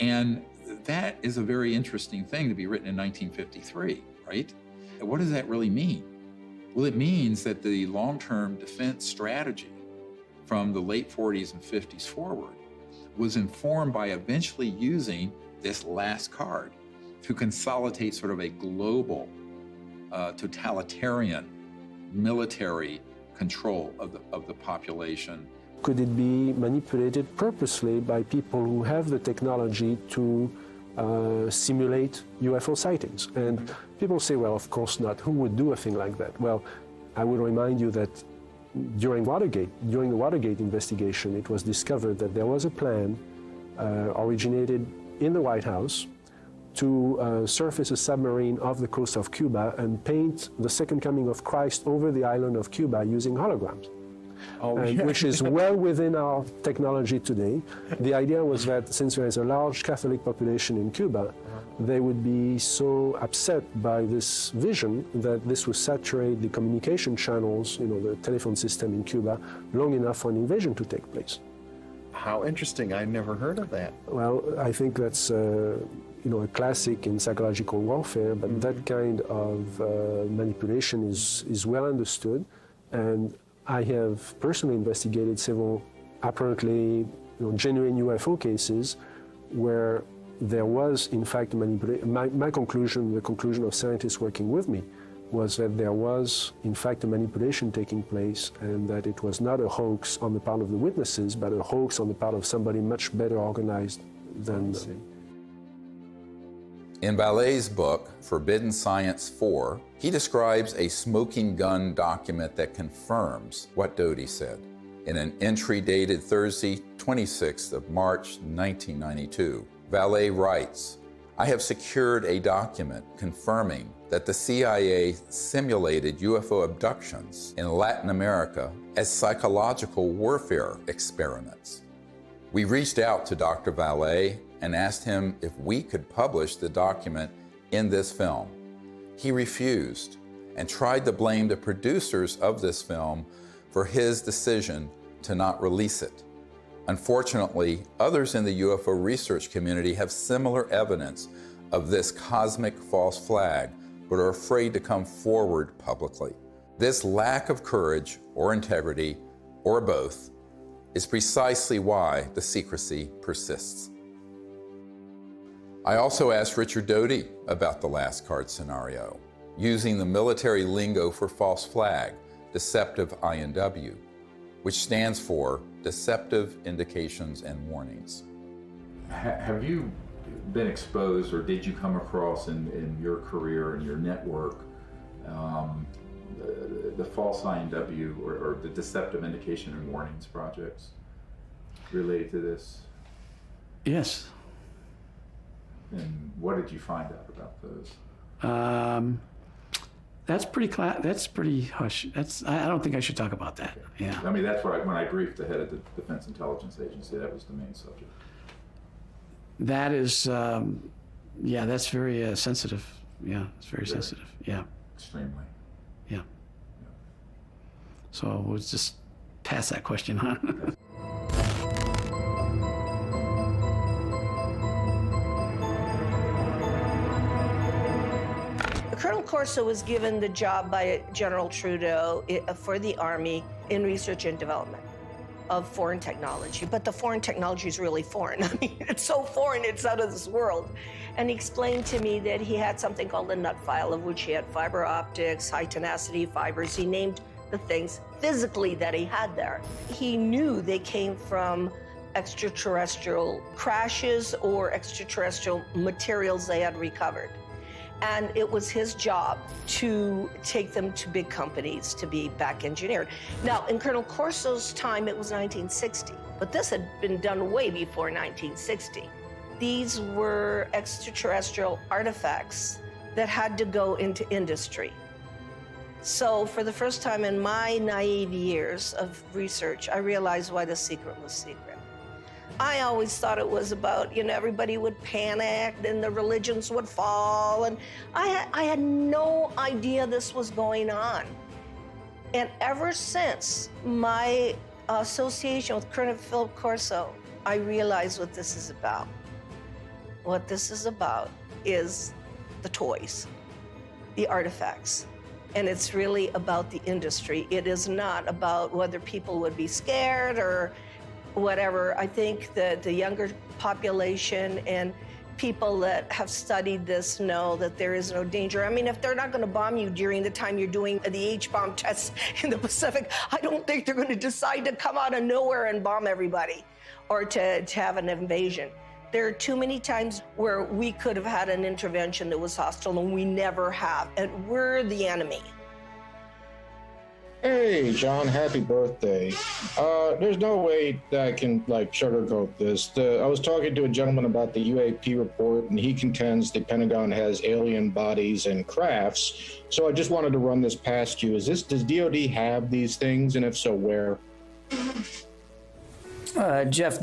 And that is a very interesting thing to be written in 1953, right? And what does that really mean? Well, it means that the long-term defense strategy from the late 40s and 50s forward was informed by eventually using this last card to consolidate sort of a global, totalitarian military control of the population. Could it be manipulated purposely by people who have the technology to simulate UFO sightings? And people say, well, of course not. Who would do a thing like that? Well, I would remind you that during the Watergate investigation, it was discovered that there was a plan originated in the White House to surface a submarine off the coast of Cuba and paint the second coming of Christ over the island of Cuba using holograms. Which is well within our technology today. The idea was that since there is a large Catholic population in Cuba, they would be so upset by this vision that this would saturate the communication channels, the telephone system in Cuba, long enough for an invasion to take place. How interesting. I never heard of that. Well, I think that's a classic in psychological warfare, but that kind of manipulation is well understood. And I have personally investigated several apparently genuine UFO cases where there was, in fact, manipulation. My conclusion, the conclusion of scientists working with me, was that there was, in fact, a manipulation taking place and that it was not a hoax on the part of the witnesses, but a hoax on the part of somebody much better organized than them. In Vallee's book, Forbidden Science 4, he describes a smoking gun document that confirms what Doty said. In an entry dated Thursday, 26th of March, 1992, Vallee writes, "I have secured a document confirming that the CIA simulated UFO abductions in Latin America as psychological warfare experiments. We reached out to Dr. Vallee and asked him if we could publish the document in this film. He refused and tried to blame the producers of this film for his decision to not release it. Unfortunately, others in the UFO research community have similar evidence of this cosmic false flag, but are afraid to come forward publicly. This lack of courage or integrity, or both, is precisely why the secrecy persists." I also asked Richard Doty about the last card scenario, using the military lingo for false flag, deceptive INW, which stands for Deceptive Indications and Warnings. Have you been exposed, or did you come across in your career and your network the false INW or the Deceptive Indication and Warnings projects related to this? Yes. And what did you find out about those? That's pretty hush. I don't think I should talk about that. Yeah. I mean, that's when I briefed the head of the Defense Intelligence Agency, that was the main subject. That is, that's very sensitive. Yeah, it's very sensitive. Yeah. Extremely. Yeah. So we'll just pass that question on. Colonel Corso was given the job by General Trudeau for the Army in research and development of foreign technology. But the foreign technology is really foreign. I mean, it's so foreign, it's out of this world. And he explained to me that he had something called a nut file, of which he had fiber optics, high tenacity fibers. He named the things physically that he had there. He knew they came from extraterrestrial crashes or extraterrestrial materials they had recovered. And it was his job to take them to big companies to be back engineered. Now, in Colonel Corso's time, it was 1960, but this had been done way before 1960. These were extraterrestrial artifacts that had to go into industry. So for the first time in my naive years of research, I realized why the secret was secret. I always thought it was about, everybody would panic and the religions would fall. And I had no idea this was going on. And ever since my association with Colonel Philip Corso, I realized what this is about. What this is about is the toys, the artifacts. And it's really about the industry. It is not about whether people would be scared or whatever. I think that the younger population and people that have studied this know that there is no danger. I mean, if they're not going to bomb you during the time you're doing the H-bomb tests in the Pacific, I don't think they're going to decide to come out of nowhere and bomb everybody or to have an invasion. There are too many times where we could have had an intervention that was hostile, and we never have, and we're the enemy. Hey, John, happy birthday. There's no way that I can, sugarcoat this. I was talking to a gentleman about the UAP report, and he contends the Pentagon has alien bodies and crafts. So I just wanted to run this past you. Does DOD have these things, and if so, where? Jeff,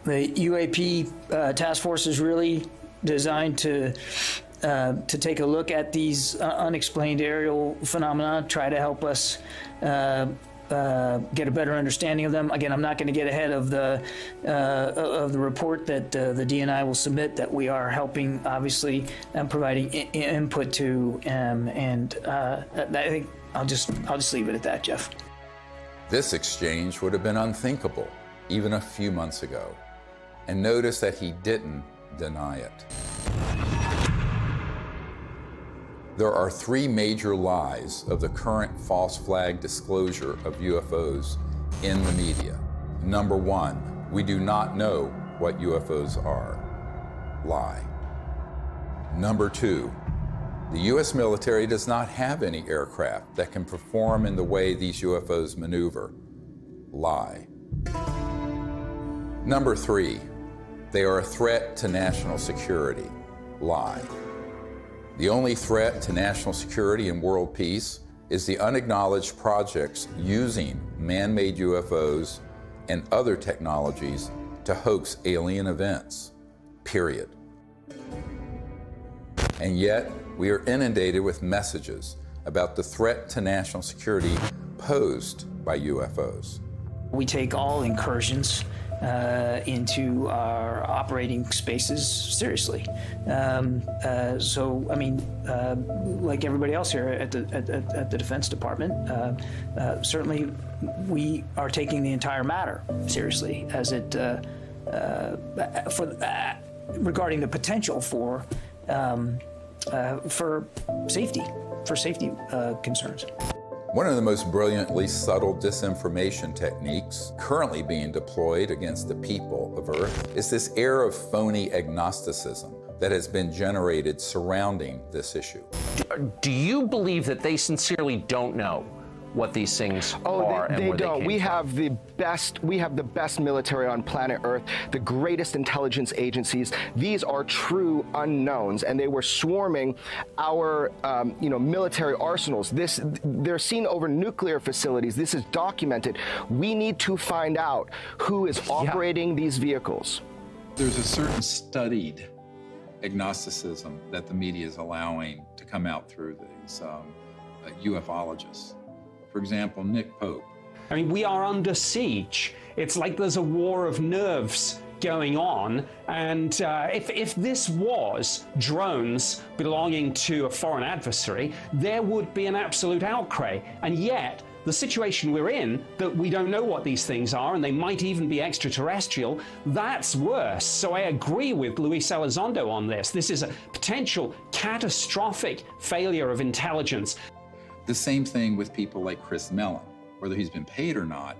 the UAP task force is really designed to take a look at these unexplained aerial phenomena, try to help us get a better understanding of them. Again, I'm not going to get ahead of the report that the DNI will submit, that we are helping, obviously, and providing input to, and I think I'll just leave it at that, Jeff. This exchange would have been unthinkable even a few months ago. And notice that he didn't deny it. There are three major lies of the current false flag disclosure of UFOs in the media. Number one, we do not know what UFOs are. Lie. Number two, the U.S. military does not have any aircraft that can perform in the way these UFOs maneuver. Lie. Number three, they are a threat to national security. Lie. The only threat to national security and world peace is the unacknowledged projects using man-made UFOs and other technologies to hoax alien events. Period. And yet, we are inundated with messages about the threat to national security posed by UFOs. We take all incursions into our operating spaces seriously. So, I mean, like everybody else here at the Defense Department, certainly we are taking the entire matter seriously as it regarding the potential for safety concerns. One of the most brilliantly subtle disinformation techniques currently being deployed against the people of Earth is this air of phony agnosticism that has been generated surrounding this issue. Do you believe that they sincerely don't know what these things are and where they don't? We have the best military on planet Earth, the greatest intelligence agencies. These are true unknowns, and they were swarming our military arsenals. They're seen over nuclear facilities. This is documented. We need to find out who is operating these vehicles. There's a certain studied agnosticism that the media is allowing to come out through these ufologists. For example, Nick Pope. I mean, we are under siege. It's like there's a war of nerves going on. And if this was drones belonging to a foreign adversary, there would be an absolute outcry. And yet, the situation we're in, that we don't know what these things are, and they might even be extraterrestrial, that's worse. So I agree with Luis Elizondo on this. This is a potential catastrophic failure of intelligence. The same thing with people like Chris Mellon, whether he's been paid or not.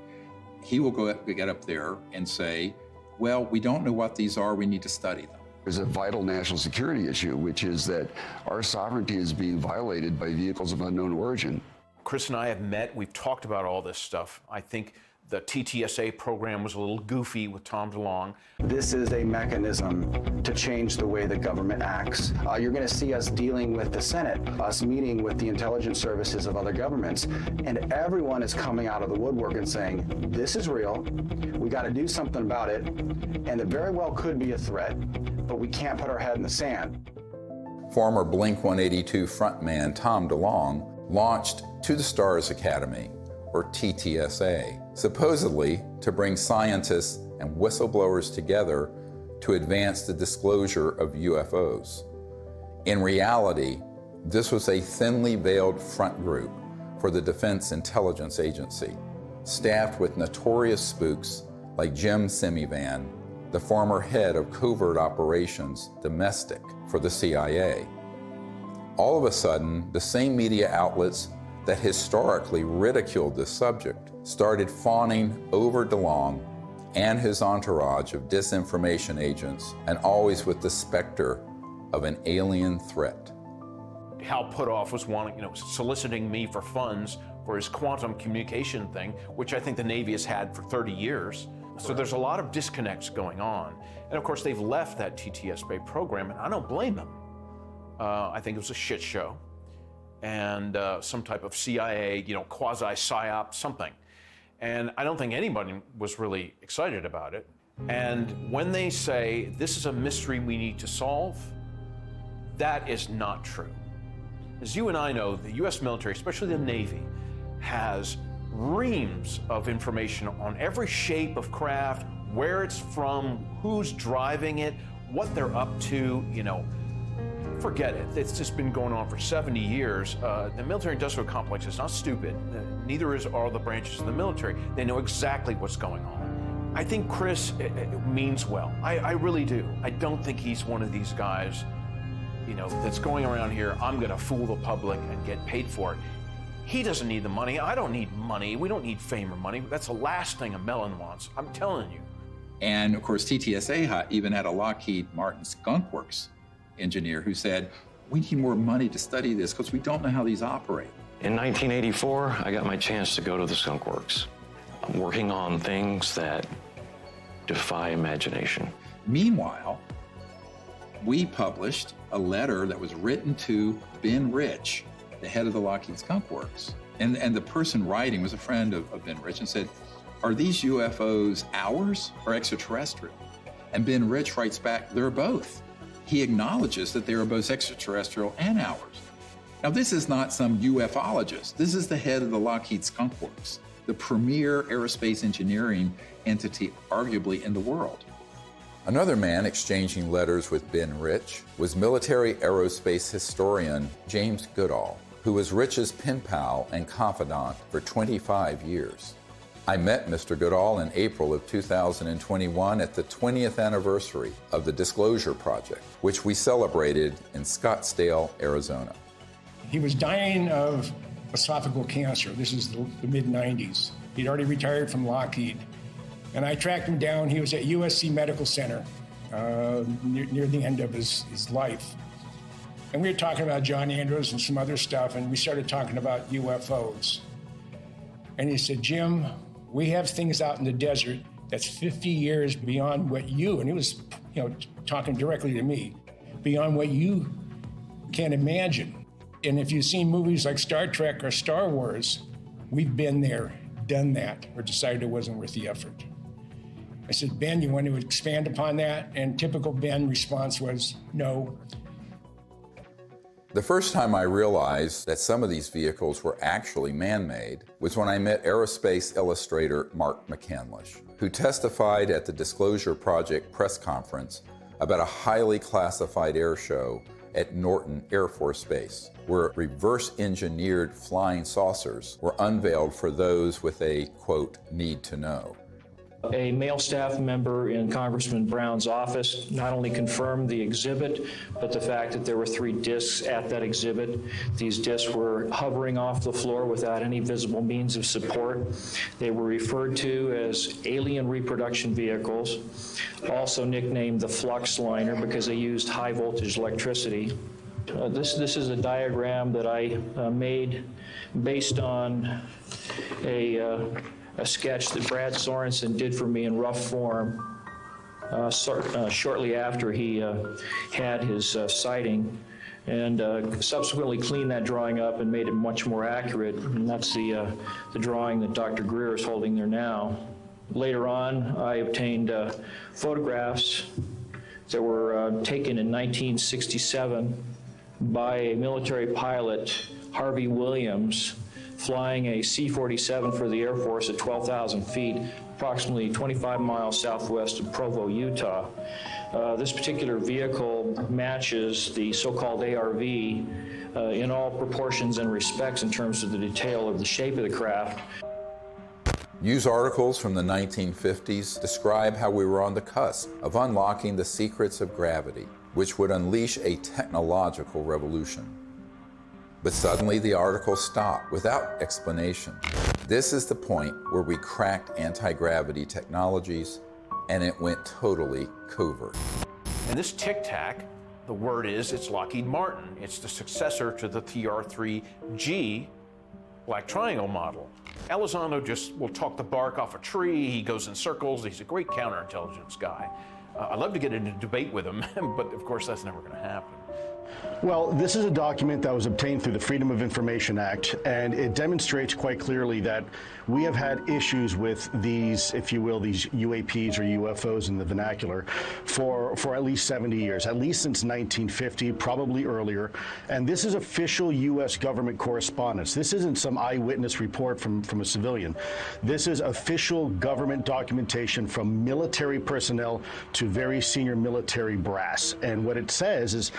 he will get up there and say, well, we don't know what these are, we need to study them. There's a vital national security issue, which is that our sovereignty is being violated by vehicles of unknown origin. Chris and I have met, we've talked about all this stuff. I think the TTSA program was a little goofy with Tom DeLonge. This is a mechanism to change the way the government acts. You're going to see us dealing with the Senate, us meeting with the intelligence services of other governments, and everyone is coming out of the woodwork and saying, this is real, we got to do something about it, and it very well could be a threat, but we can't put our head in the sand. Former Blink-182 frontman Tom DeLonge launched To the Stars Academy, or TTSA, supposedly to bring scientists and whistleblowers together to advance the disclosure of UFOs. In reality, this was a thinly veiled front group for the Defense Intelligence Agency, staffed with notorious spooks like Jim Semivan, the former head of covert operations domestic for the CIA. All of a sudden, the same media outlets that historically ridiculed this subject started fawning over DeLonge and his entourage of disinformation agents, and always with the specter of an alien threat. Hal Puthoff was soliciting me for funds for his quantum communication thing, which I think the Navy has had for 30 years. So there's a lot of disconnects going on. And of course, they've left that TTSA program, and I don't blame them. I think it was a shit show. And some type of CIA, quasi-psyop, something. And I don't think anybody was really excited about it. And when they say, this is a mystery we need to solve, that is not true. As you and I know, the US military, especially the Navy, has reams of information on every shape of craft, where it's from, who's driving it, what they're up to, Forget it. It's just been going on for 70 years. The military-industrial complex is not stupid. Neither are the branches of the military. They know exactly what's going on. I think Chris means well. I really do. I don't think he's one of these guys, that's going around here, I'm going to fool the public and get paid for it. He doesn't need the money. I don't need money. We don't need fame or money. That's the last thing a melon wants. I'm telling you. And of course, TTSA even had a Lockheed Martin Skunk Works engineer who said, we need more money to study this because we don't know how these operate. In 1984, I got my chance to go to the Skunk Works. I'm working on things that defy imagination. Meanwhile, we published a letter that was written to Ben Rich, the head of the Lockheed Skunk Works. And the person writing was a friend of Ben Rich and said, are these UFOs ours or extraterrestrial? And Ben Rich writes back, they're both. He acknowledges that they are both extraterrestrial and ours. Now, this is not some ufologist. This is the head of the Lockheed Skunk Works, the premier aerospace engineering entity arguably in the world. Another man exchanging letters with Ben Rich was military aerospace historian James Goodall, who was Rich's pen pal and confidant for 25 years. I met Mr. Goodall in April of 2021 at the 20th anniversary of the Disclosure Project, which we celebrated in Scottsdale, Arizona. He was dying of esophageal cancer. This is the mid-90s. He'd already retired from Lockheed. And I tracked him down. He was at USC Medical Center near the end of his life. And we were talking about John Andrews and some other stuff, and we started talking about UFOs. And he said, Jim, we have things out in the desert that's 50 years beyond what you, and he was talking directly to me, beyond what you can imagine. And if you've seen movies like Star Trek or Star Wars, we've been there, done that, or decided it wasn't worth the effort. I said, Ben, you want to expand upon that? And typical Ben response was, no. The first time I realized that some of these vehicles were actually man-made was when I met aerospace illustrator Mark McCandlish, who testified at the Disclosure Project press conference about a highly classified air show at Norton Air Force Base, where reverse-engineered flying saucers were unveiled for those with a, quote, need to know. A male staff member in Congressman Brown's office not only confirmed the exhibit, but the fact that there were 3 discs at that exhibit. These discs were hovering off the floor without any visible means of support. They were referred to as alien reproduction vehicles, also nicknamed the flux liner because they used high voltage electricity. This is a diagram that I made based on a sketch that Brad Sorensen did for me in rough form shortly after he had his sighting, and subsequently cleaned that drawing up and made it much more accurate. And that's the drawing that Dr. Greer is holding there now. Later on, I obtained photographs that were taken in 1967 by a military pilot, Harvey Williams, flying a C-47 for the Air Force at 12,000 feet, approximately 25 miles southwest of Provo, Utah. This particular vehicle matches the so-called ARV in all proportions and respects in terms of the detail of the shape of the craft. News articles from the 1950s describe how we were on the cusp of unlocking the secrets of gravity, which would unleash a technological revolution. But suddenly the articles stopped without explanation. This is the point where we cracked anti-gravity technologies and it went totally covert. And this Tic Tac, the word is, it's Lockheed Martin. It's the successor to the TR-3G Black Triangle model. Elizondo just will talk the bark off a tree. He goes in circles. He's a great counterintelligence guy. I'd love to get into a debate with him, but of course that's never going to happen. Well, this is a document that was obtained through the Freedom of Information Act, and it demonstrates quite clearly that we have had issues with these, if you will, these UAPs or UFOs in the vernacular for at least 70 years, at least since 1950, probably earlier. And this is official U.S. government correspondence. This isn't some eyewitness report from a civilian. This is official government documentation from military personnel to very senior military brass. And what it says is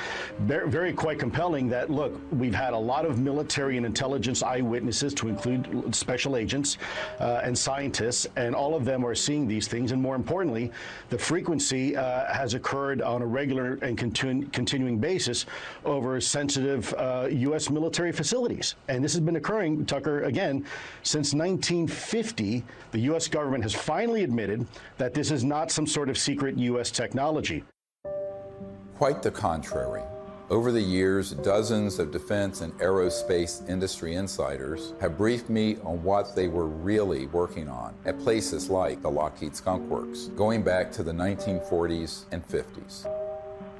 very quite compelling that, look, we've had a lot of military and intelligence eyewitnesses, to include special agents and scientists, and all of them are seeing these things. And more importantly, the frequency has occurred on a regular and continuing basis over sensitive U.S. military facilities. And this has been occurring, Tucker, again, since 1950. The U.S. government has finally admitted that this is not some sort of secret U.S. technology. Quite the contrary. Over the years, dozens of defense and aerospace industry insiders have briefed me on what they were really working on at places like the Lockheed Skunk Works, going back to the 1940s and 50s.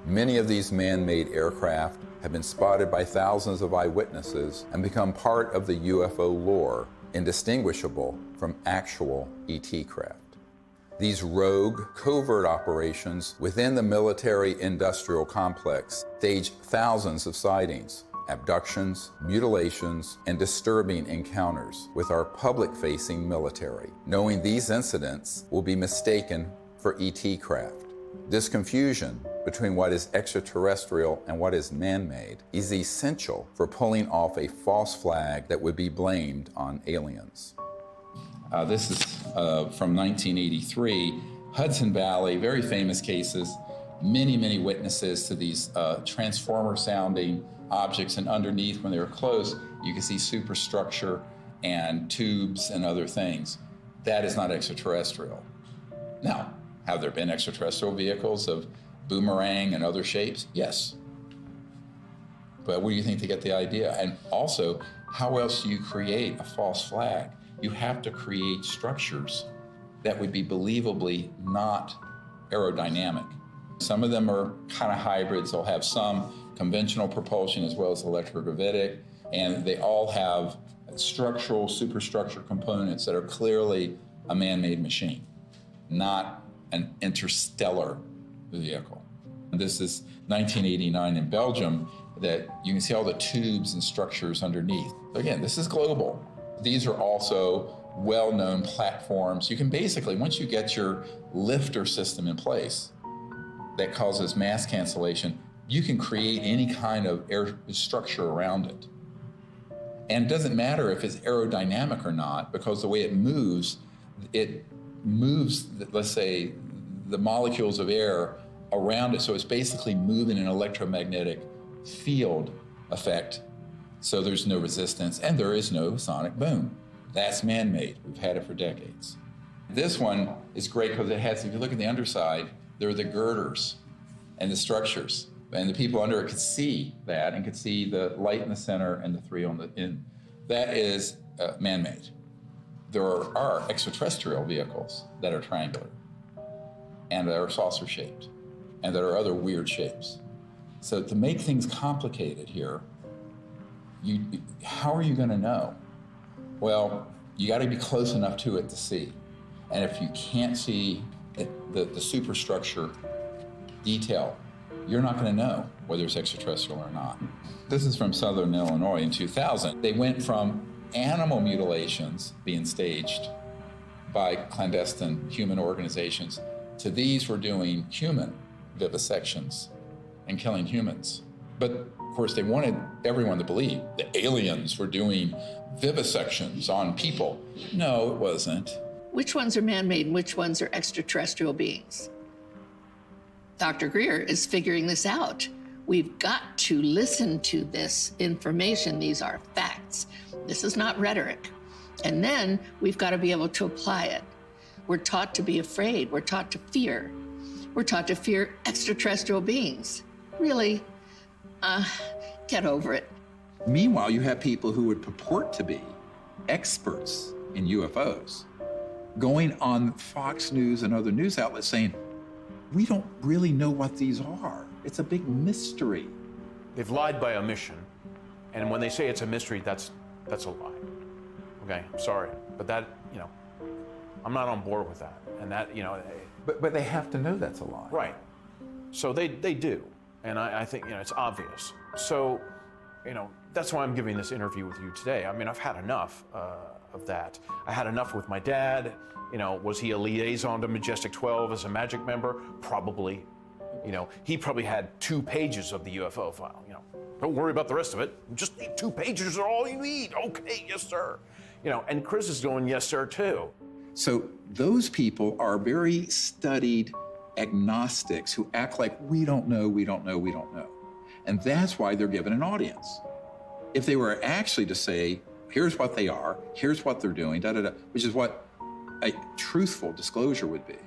Many of these man-made aircraft have been spotted by thousands of eyewitnesses and become part of the UFO lore, indistinguishable from actual ET craft. These rogue, covert operations within the military-industrial complex stage thousands of sightings, abductions, mutilations, and disturbing encounters with our public-facing military, knowing these incidents will be mistaken for ET craft. This confusion between what is extraterrestrial and what is man-made is essential for pulling off a false flag that would be blamed on aliens. This is from 1983, Hudson Valley, very famous cases, many witnesses to these transformer-sounding objects, and underneath, when they were close, you can see superstructure and tubes and other things. That is not extraterrestrial. Now, have there been extraterrestrial vehicles of boomerang and other shapes? Yes. But where do you think they get the idea? And also, how else do you create a false flag? You have to create structures that would be believably not aerodynamic. Some of them are kind of hybrids. They'll have some conventional propulsion as well as electrogravitic, and they all have structural, superstructure components that are clearly a man-made machine, not an interstellar vehicle. This is 1989 in Belgium, that you can see all the tubes and structures underneath. Again, this is global. These are also well-known platforms. You can basically, once you get your lifter system in place that causes mass cancellation, you can create any kind of air structure around it. And it doesn't matter if it's aerodynamic or not, because the way it moves, it moves, let's say, the molecules of air around it. So it's basically moving an electromagnetic field effect. So there's no resistance and there is no sonic boom. That's man-made. We've had it for decades. This one is great because it has, if you look at the underside, there are the girders and the structures. And the people under it could see that and could see the light in the center and the three on the end. That is man-made. There are extraterrestrial vehicles that are triangular and that are saucer-shaped and that are other weird shapes. So to make things complicated here, how are you going to know? Well, you got to be close enough to it to see. And if you can't see the superstructure detail, you're not going to know whether it's extraterrestrial or not. This is from Southern Illinois in 2000. They went from animal mutilations being staged by clandestine human organizations to these were doing human vivisections and killing humans. But of course, they wanted everyone to believe the aliens were doing vivisections on people. No, it wasn't. Which ones are man-made and which ones are extraterrestrial beings? Dr. Greer is figuring this out. We've got to listen to this information. These are facts. This is not rhetoric. And then we've got to be able to apply it. We're taught to be afraid. We're taught to fear. We're taught to fear extraterrestrial beings. Really? Get over it. Meanwhile, you have people who would purport to be experts in UFOs going on Fox News and other news outlets saying, we don't really know what these are. It's a big mystery. They've lied by omission. And when they say it's a mystery, that's a lie. Okay, I'm sorry. But that, I'm not on board with that. And that, But they have to know that's a lie. Right. So they do. And I think, it's obvious. So, that's why I'm giving this interview with you today. I mean, I've had enough of that. I had enough with my dad. Was he a liaison to Majestic 12 as a magic member? Probably. He probably had 2 pages of the UFO file. Don't worry about the rest of it. Just need 2 pages are all you need. Okay, yes, sir. And Chris is going, yes, sir, too. So those people are very studied agnostics who act like we don't know, we don't know, we don't know. And that's why they're given an audience. If they were actually to say, here's what they are, here's what they're doing, which is what a truthful disclosure would be,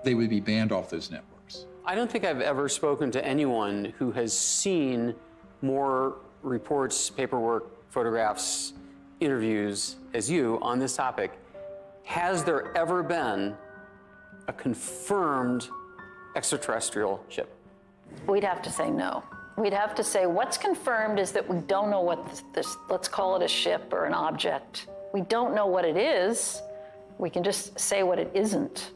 they would be banned off those networks. I don't think I've ever spoken to anyone who has seen more reports, paperwork, photographs, interviews as you on this topic. Has there ever been a confirmed extraterrestrial ship? We'd have to say no. We'd have to say what's confirmed is that we don't know what this, let's call it a ship or an object. We don't know what it is. We can just say what it isn't.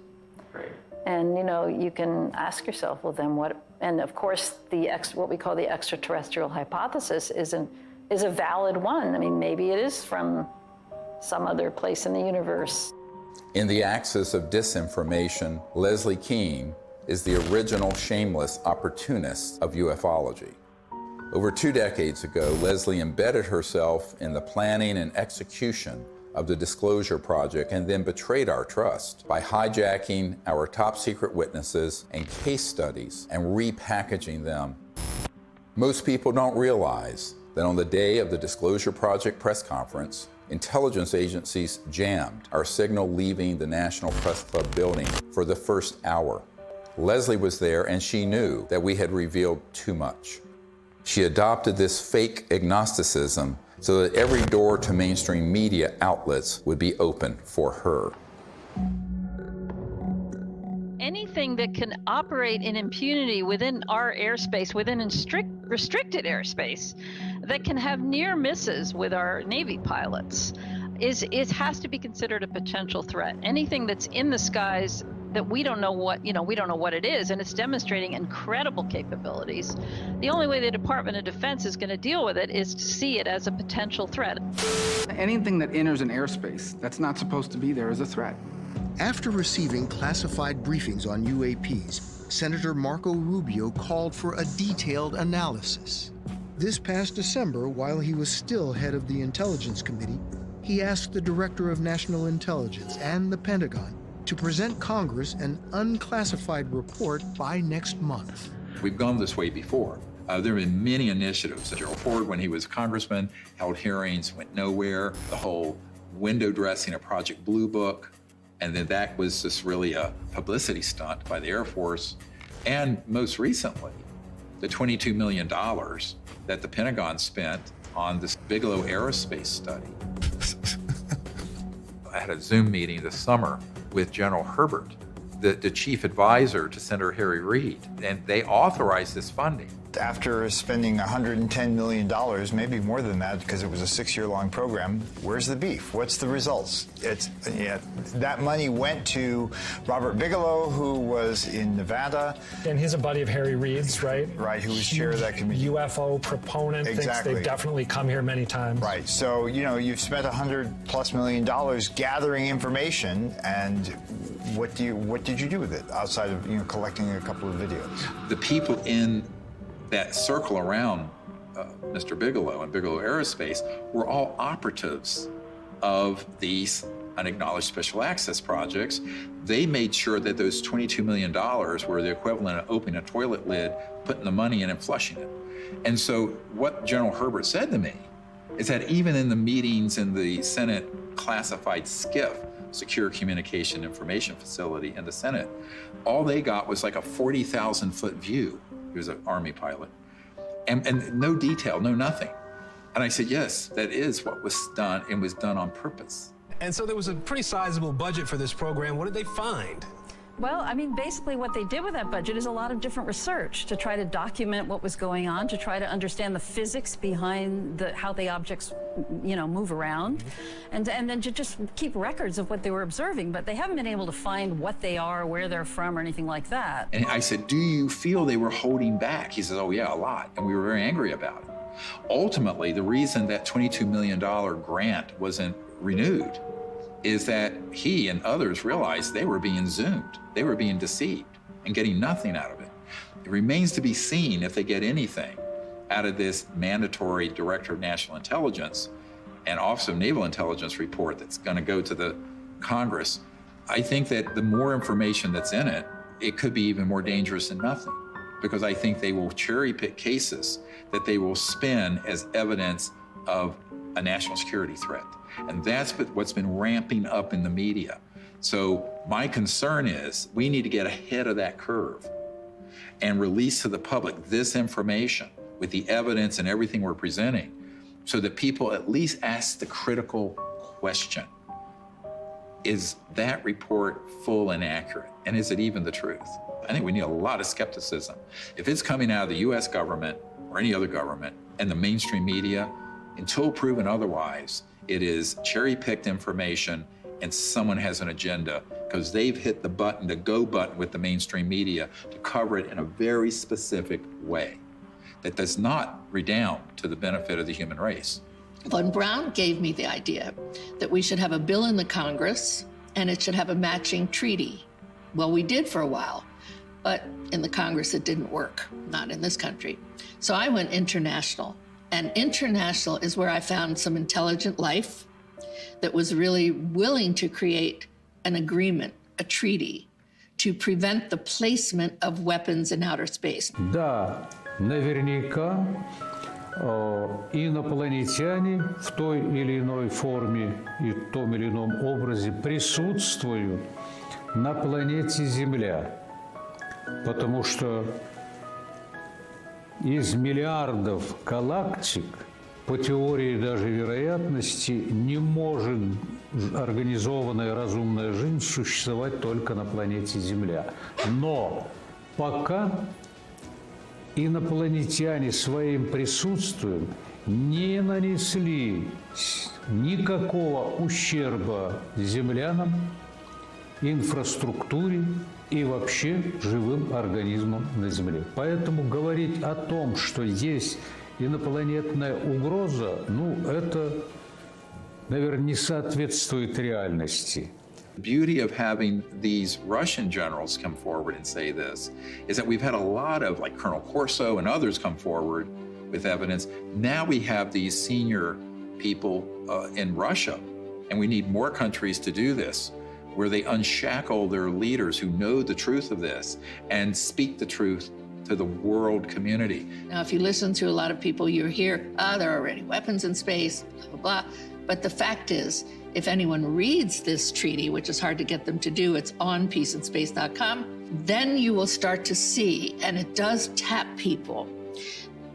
Right. And you can ask yourself, well then what, and of course what we call the extraterrestrial hypothesis is a valid one. I mean, maybe it is from some other place in the universe. In the axis of disinformation, Leslie Kean is the original shameless opportunist of ufology. Over 2 decades ago, Leslie embedded herself in the planning and execution of the Disclosure Project and then betrayed our trust by hijacking our top secret witnesses and case studies and repackaging them. Most people don't realize that on the day of the Disclosure Project press conference, intelligence agencies jammed our signal leaving the National Press Club building for the first hour. Leslie was there and she knew that we had revealed too much. She adopted this fake agnosticism so that every door to mainstream media outlets would be open for her. Anything that can operate in impunity within our airspace, within restricted airspace, that can have near misses with our Navy pilots, it has to be considered a potential threat. Anything that's in the skies that we don't know what it is, and it's demonstrating incredible capabilities. The only way the Department of Defense is going to deal with it is to see it as a potential threat. Anything that enters an airspace that's not supposed to be there is a threat. After receiving classified briefings on UAPs, Senator Marco Rubio called for a detailed analysis. This past December, while he was still head of the Intelligence Committee, he asked the Director of National Intelligence and the Pentagon to present Congress an unclassified report by next month. We've gone this way before. There have been many initiatives. Gerald Ford, when he was a congressman, held hearings, went nowhere. The whole window dressing of Project Blue Book, and then that was just really a publicity stunt by the Air Force. And most recently, the $22 million that the Pentagon spent on this Bigelow aerospace study. I had a Zoom meeting this summer with General Herbert, the chief advisor to Senator Harry Reid, and they authorized this funding. After spending $110 million, maybe more than that, because it was a 6-year-long program, where's the beef? What's the results? That money went to Robert Bigelow, who was in Nevada. And he's a buddy of Harry Reid's, right? Right, who was chair of that committee. UFO proponent, exactly. Thinks they've definitely come here many times. Right, so, you've spent $100+ million gathering information, and what did you do with it, outside of, collecting a couple of videos? The people in that circle around Mr. Bigelow and Bigelow Aerospace were all operatives of these unacknowledged special access projects. They made sure that those $22 million were the equivalent of opening a toilet lid, putting the money in and flushing it. And so what General Herbert said to me is that even in the meetings in the Senate classified SCIF, Secure Communication Information Facility in the Senate, all they got was like a 40,000-foot view. He was an Army pilot. And no detail, no nothing. And I said, yes, that is what was done, and was done on purpose. And so there was a pretty sizable budget for this program. What did they find? Well, I mean, basically what they did with that budget is a lot of different research to try to document what was going on, to try to understand the physics behind how the objects, move around, and then to just keep records of what they were observing. But they haven't been able to find what they are, where they're from, or anything like that. And I said, do you feel they were holding back? He says, oh yeah, a lot. And we were very angry about it. Ultimately, the reason that $22 million grant wasn't renewed is that he and others realized they were being zoomed. They were being deceived and getting nothing out of it. It remains to be seen if they get anything out of this mandatory Director of National Intelligence and Office of Naval Intelligence report that's going to go to the Congress. I think that the more information that's in it, it could be even more dangerous than nothing, because I think they will cherry pick cases that they will spin as evidence of a national security threat. And that's what's been ramping up in the media. So my concern is we need to get ahead of that curve and release to the public this information with the evidence and everything we're presenting, so that people at least ask the critical question: is that report full and accurate? And is it even the truth? I think we need a lot of skepticism. If it's coming out of the US government or any other government and the mainstream media, until proven otherwise, it is cherry-picked information and someone has an agenda because they've hit the button, the go button with the mainstream media to cover it in a very specific way that does not redound to the benefit of the human race. Von Braun gave me the idea that we should have a bill in the Congress and it should have a matching treaty. Well, we did for a while, but in the Congress it didn't work, not in this country. So I went international, and international is where I found some intelligent life that was really willing to create an agreement, a treaty, to prevent the placement of weapons in outer space. Да, наверняка инопланетяне в той или иной форме и в том или ином образе присутствуют на планете Земля, потому что из миллиардов галактик, по теории даже вероятности, не может организованная разумная жизнь существовать только на планете Земля. Но пока инопланетяне своим присутствием не нанесли никакого ущерба землянам, инфраструктуре и вообще живым организмам на Земле. Поэтому говорить о том, что есть инопланетная угроза, это, наверное, не соответствует реальности. The beauty of having these Russian generals come forward and say this is that we've had a lot of, like Colonel Corso and others, come forward with evidence. Now we have these senior people in Russia And we need more countries to do this, where they unshackle their leaders who know the truth of this and speak the truth to the world community. Now, if you listen to a lot of people, you hear, there are already weapons in space, blah, blah, blah. But the fact is, if anyone reads this treaty, which is hard to get them to do, it's on peaceandspace.com, then you will start to see, and it does tap people,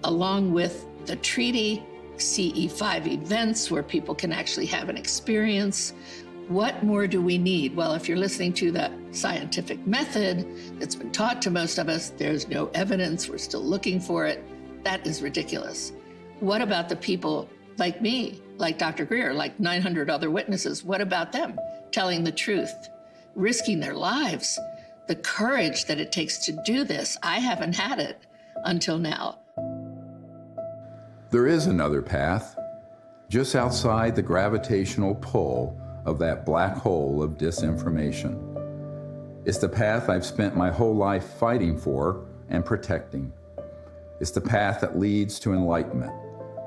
along with the treaty, CE5 events where people can actually have an experience. What more do we need? Well, if you're listening to the scientific method that's been taught to most of us, there's no evidence, we're still looking for it. That is ridiculous. What about the people like me, like Dr. Greer, like 900 other witnesses? What about them telling the truth, risking their lives? The courage that it takes to do this, I haven't had it until now. There is another path, just outside the gravitational pull of that black hole of disinformation. It's the path I've spent my whole life fighting for and protecting. It's the path that leads to enlightenment,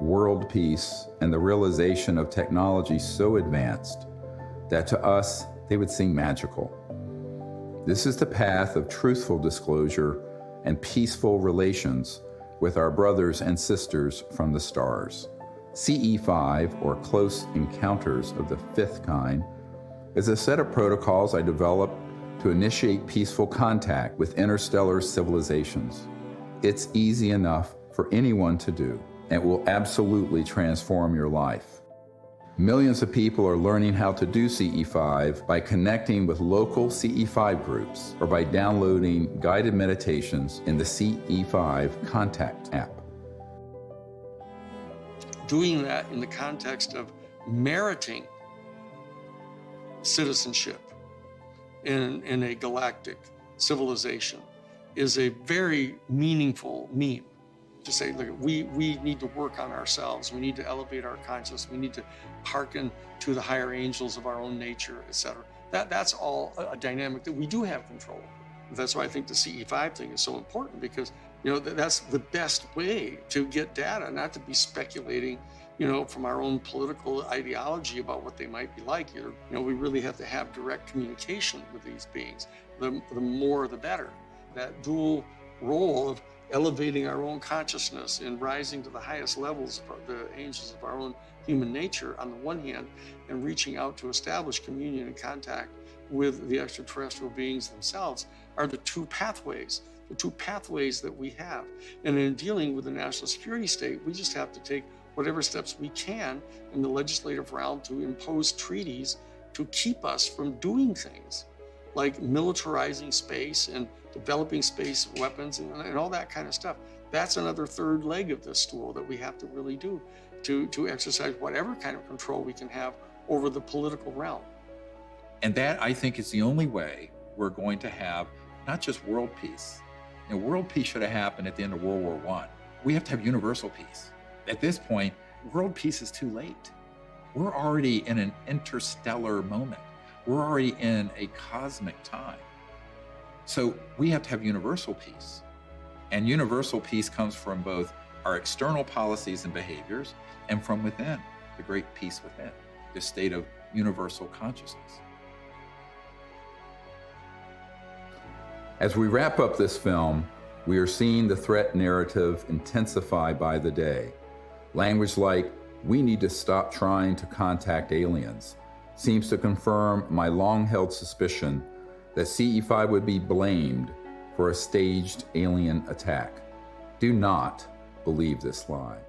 world peace, and the realization of technology so advanced that to us, they would seem magical. This is the path of truthful disclosure and peaceful relations with our brothers and sisters from the stars. CE5, or Close Encounters of the Fifth Kind, is a set of protocols I developed to initiate peaceful contact with interstellar civilizations. It's easy enough for anyone to do, and will absolutely transform your life. Millions of people are learning how to do CE5 by connecting with local CE5 groups or by downloading guided meditations in the CE5 Contact app. Doing that in the context of meriting citizenship in a galactic civilization is a very meaningful meme. To say, look, we need to work on ourselves. We need to elevate our consciousness. We need to hearken to the higher angels of our own nature, etc. That's all a dynamic that we do have control over. That's why I think the CE5 thing is so important, because that's the best way to get data, not to be speculating, from our own political ideology about what they might be like. We really have to have direct communication with these beings. The more, the better. That dual role of elevating our own consciousness and rising to the highest levels of the angels of our own human nature on the one hand, and reaching out to establish communion and contact with the extraterrestrial beings themselves are the two pathways that we have. And in dealing with the national security state, we just have to take whatever steps we can in the legislative realm to impose treaties to keep us from doing things like militarizing space and developing space weapons and all that kind of stuff. That's another third leg of this stool that we have to really do to exercise whatever kind of control we can have over the political realm. And that, I think, is the only way we're going to have not just world peace. World peace should have happened at the end of World War I. We have to have universal peace. At this point, world peace is too late. We're already in an interstellar moment. We're already in a cosmic time. So we have to have universal peace. And universal peace comes from both our external policies and behaviors and from within, the great peace within, the state of universal consciousness. As we wrap up this film, we are seeing the threat narrative intensify by the day. Language like, "We need to stop trying to contact aliens," seems to confirm my long-held suspicion that CE5 would be blamed for a staged alien attack. Do not believe this lie.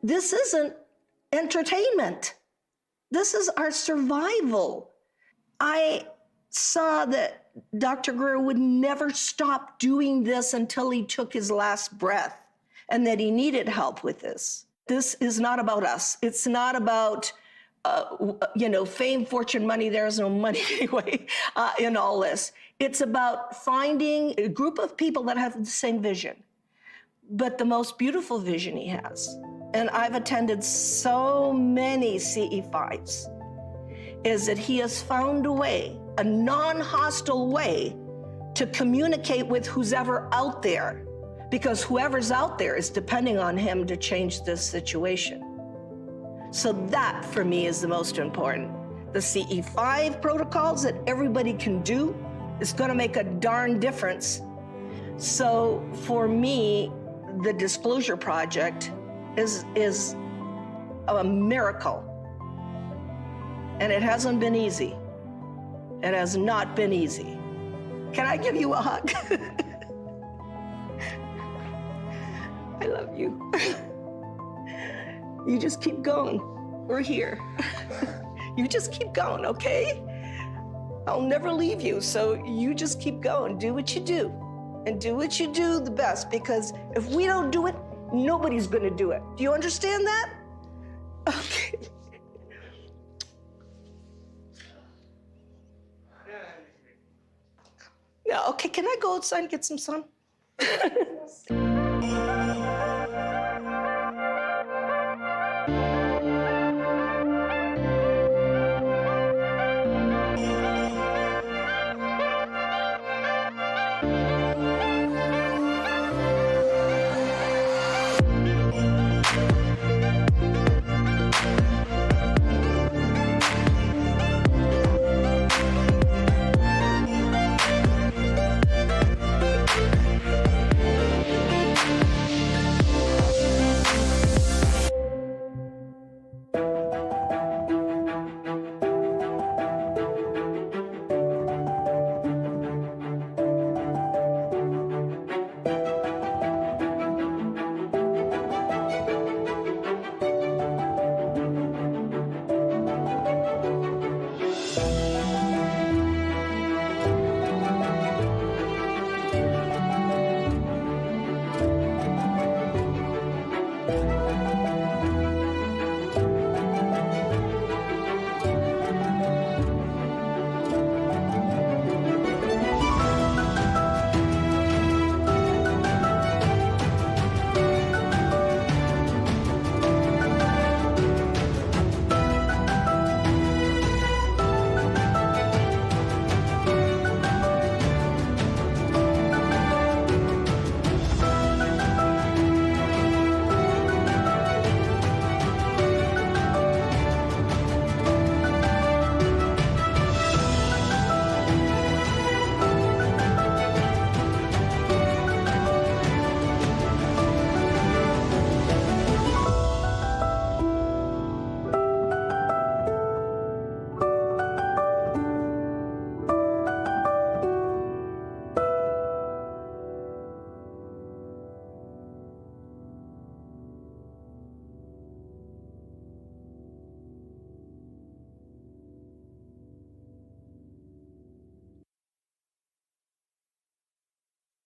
This isn't entertainment. This is our survival. I saw that Dr. Greer would never stop doing this until he took his last breath, and that he needed help with this. This is not about us. It's not about, fame, fortune, money. There is no money anyway in all this. It's about finding a group of people that have the same vision, but the most beautiful vision he has. And I've attended so many CE5s, is that he has found a way, a non-hostile way, to communicate with who's ever out there, because whoever's out there is depending on him to change this situation. So that, for me, is the most important. The CE5 protocols that everybody can do is going to make a darn difference. So for me, the Disclosure Project is a miracle. And it hasn't been easy. It has not been easy. Can I give you a hug? I love you. You just keep going. We're here. You just keep going, okay? I'll never leave you, so you just keep going. Do what you do. And do what you do the best, because if we don't do it, nobody's gonna do it. Do you understand that? Okay. Yeah, okay, can I go outside and get some sun?